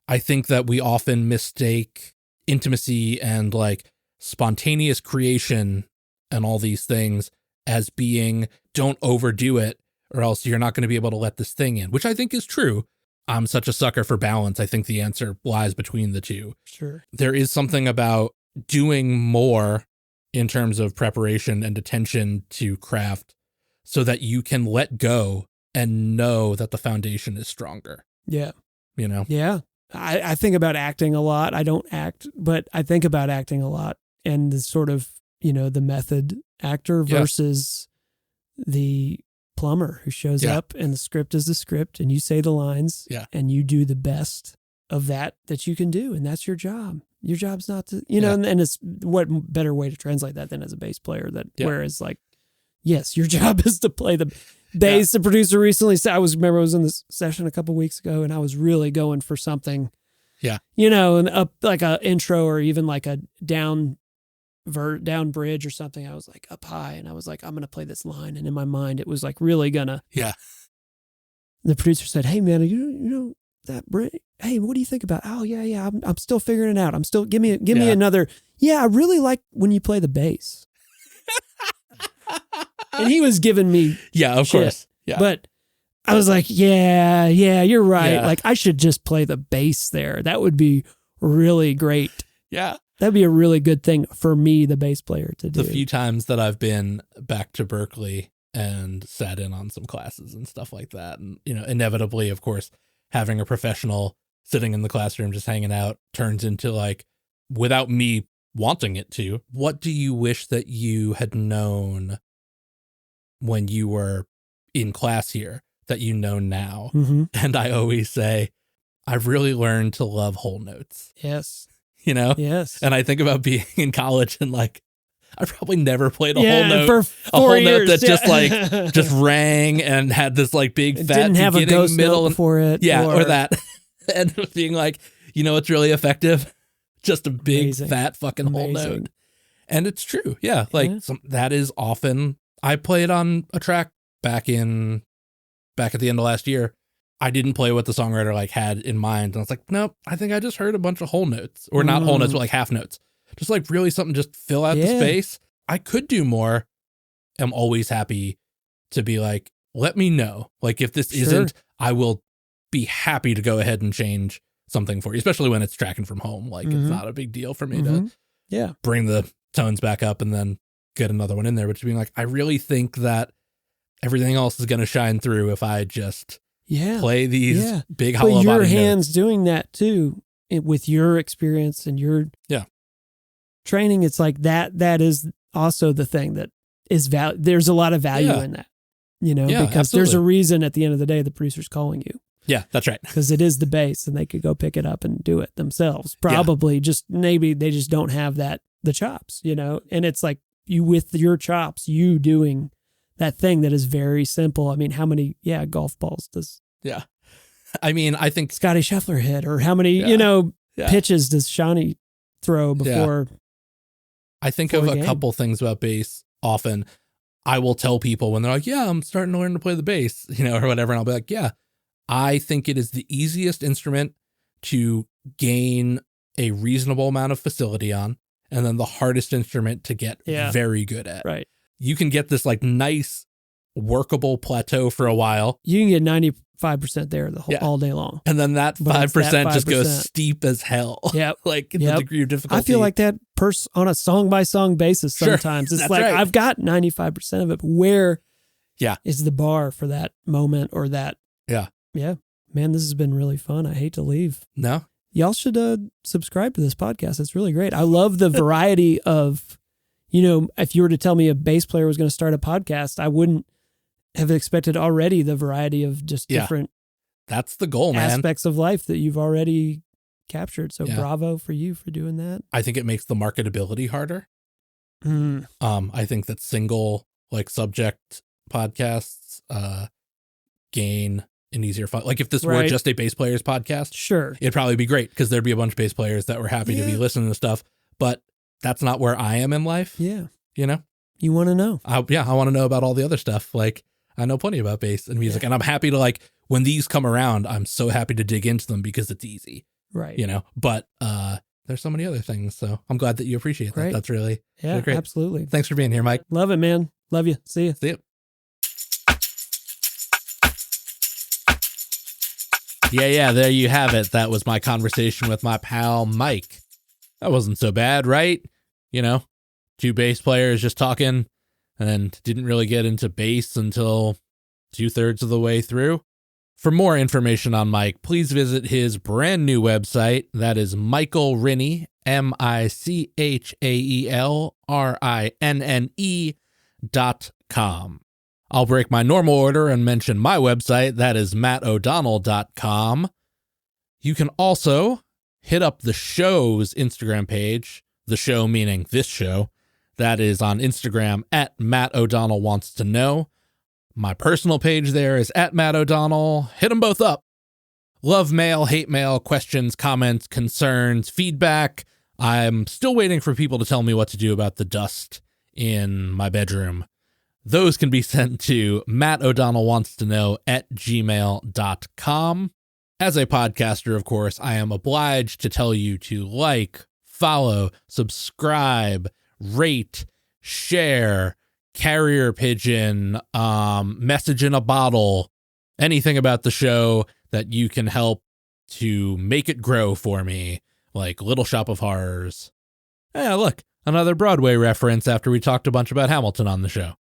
I think that we often mistake intimacy and like spontaneous creation and all these things as being, don't overdo it or else you're not going to be able to let this thing in, which I think is true. I'm such a sucker for balance. I think the answer lies between the two. Sure. There is something about doing more in terms of preparation and attention to craft so that you can let go and know that the foundation is stronger. Yeah. Yeah. I think about acting a lot. I don't act, but I think about acting a lot, and the sort of, the method actor versus the plumber who shows up, and the script is the script, and you say the lines and you do the best of that you can do. And that's your job. Your job's not to, and it's what better way to translate that than as a bass player whereas like, yes, your job is to play the bass. The producer recently said, I was in this session a couple weeks ago, and I was really going for something, and up like a intro or even like a down bridge or something. I was like up high, and I was like, I'm going to play this line. And in my mind, it was like really gonna, The producer said, hey man, you know that bridge? Hey, what do you think about? Oh yeah. I'm still figuring it out. I'm still, give me another. Yeah. I really like when you play the bass. And he was giving me of course. Yeah. But I was like, yeah, you're right. Yeah. Like I should just play the bass there. That would be really great. Yeah. That'd be a really good thing for me, the bass player, to do. The few times that I've been back to Berkeley and sat in on some classes and stuff like that. And, inevitably, of course, having a professional sitting in the classroom just hanging out turns into like, without me wanting it to, what do you wish that you had known when you were in class here that you know now? And I always say, I've really learned to love whole notes. Yes. Yes. And I think about being in college and like, I probably never played a for note that years, just rang and had this like big it fat didn't have a beginning, ghost middle, note before it. yeah, or that, and being like, you know what's really effective? Just a big fat fucking whole note. And it's true, yeah. Like that is often. I played on a track back at the end of last year. I didn't play what the songwriter like had in mind, and I was like, nope. I think I just heard a bunch of whole notes, or not whole notes, but like half notes. Just like really something, just fill out the space. I could do more. I'm always happy to be like, let me know. Like if this isn't, I will be happy to go ahead and change something for you, especially when it's tracking from home. Like it's not a big deal for me to bring the tones back up and then get another one in there. But being like, I really think that everything else is going to shine through if I just play these big hollow body notes. Your hands doing that too, with your experience and your training. It's like that is also the thing that is there's a lot of value in that, because absolutely. there's a reason at the end of the day the producer's calling you. Yeah, that's right. Because it is the bass and they could go pick it up and do it themselves. Probably just maybe they just don't have the chops, and it's like you with your chops, you doing that thing that is very simple. I mean, how many golf balls does I mean, I think Scotty Scheffler hit, or how many pitches does Shawnee throw before? I think of a couple things about bass often. I will tell people when they're like, I'm starting to learn to play the bass, or whatever. And I'll be like, I think it is the easiest instrument to gain a reasonable amount of facility on, and then the hardest instrument to get very good at. Right. You can get this like nice workable plateau for a while. You can get 95% there all day long. And then that 5% just goes steep as hell. Yep. Like the degree of difficulty. I feel like that on a song by song basis sometimes. It's like I've got 95% of it, but where is the bar for that moment or that? Yeah. Yeah. Man, this has been really fun. I hate to leave. No. Y'all should subscribe to this podcast. It's really great. I love the variety of, if you were to tell me a bass player was going to start a podcast, I wouldn't have expected already the variety of just different that's the goal, man. Aspects of life that you've already captured. So bravo for you for doing that. I think it makes the marketability harder. I think that single like subject podcasts gain an easier fun. Like if this were just a bass players podcast, it'd probably be great because there'd be a bunch of bass players that were happy to be listening to stuff. But that's not where I am in life. Yeah. You want to know. I want to know about all the other stuff. Like I know plenty about bass and music, and I'm happy to like when these come around, I'm so happy to dig into them because it's easy. Right. But there's so many other things. So I'm glad that you appreciate that. That's really great. Absolutely. Thanks for being here, Mike. Love it, man. Love you. See you. See you. Yeah, there you have it. That was my conversation with my pal, Mike. That wasn't so bad, right? Two bass players just talking and didn't really get into bass until 2/3 of the way through. For more information on Mike, please visit his brand new website. That is Michael Rinne, MichaelRinne.com. I'll break my normal order and mention my website. That is MattO'Donnell.com. You can also hit up the show's Instagram page, the show meaning this show. That is on Instagram at Matt O'Donnell Wants to Know. My personal page there is at Matt O'Donnell. Hit them both up. Love mail, hate mail, questions, comments, concerns, feedback. I'm still waiting for people to tell me what to do about the dust in my bedroom. Those can be sent to matto'donnellwantstoKnow@gmail.com. As a podcaster, of course, I am obliged to tell you to like, follow, subscribe, rate, share, carrier pigeon, message in a bottle, anything about the show that you can help to make it grow for me, like Little Shop of Horrors. Yeah, look, another Broadway reference after we talked a bunch about Hamilton on the show.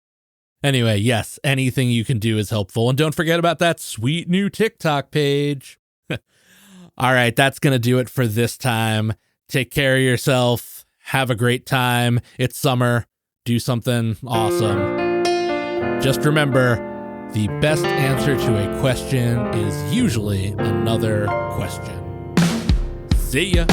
Anyway, yes, anything you can do is helpful. And don't forget about that sweet new TikTok page. All right, that's going to do it for this time. Take care of yourself. Have a great time. It's summer. Do something awesome. Just remember, the best answer to a question is usually another question. See ya.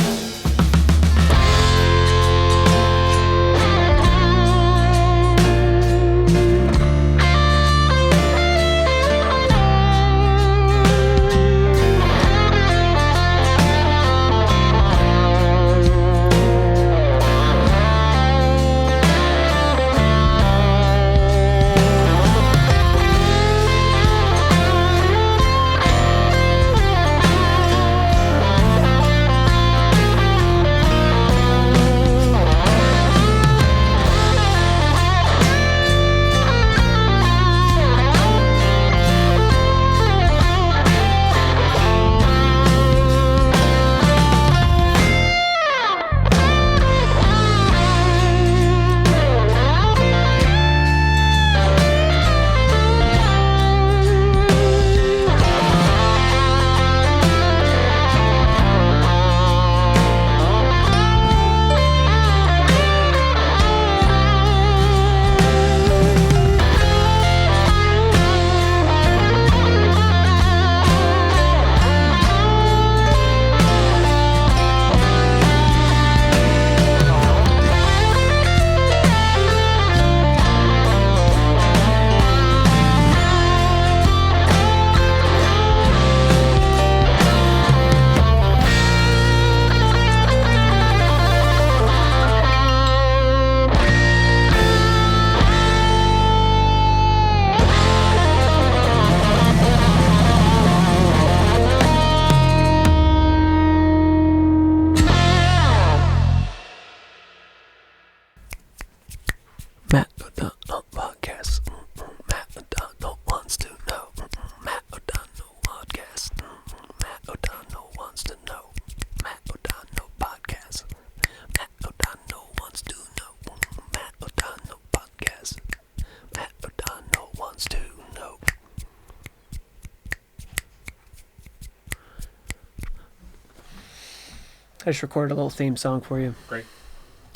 I just recorded a little theme song for you. Great.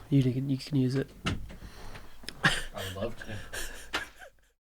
You can use it. I would love to.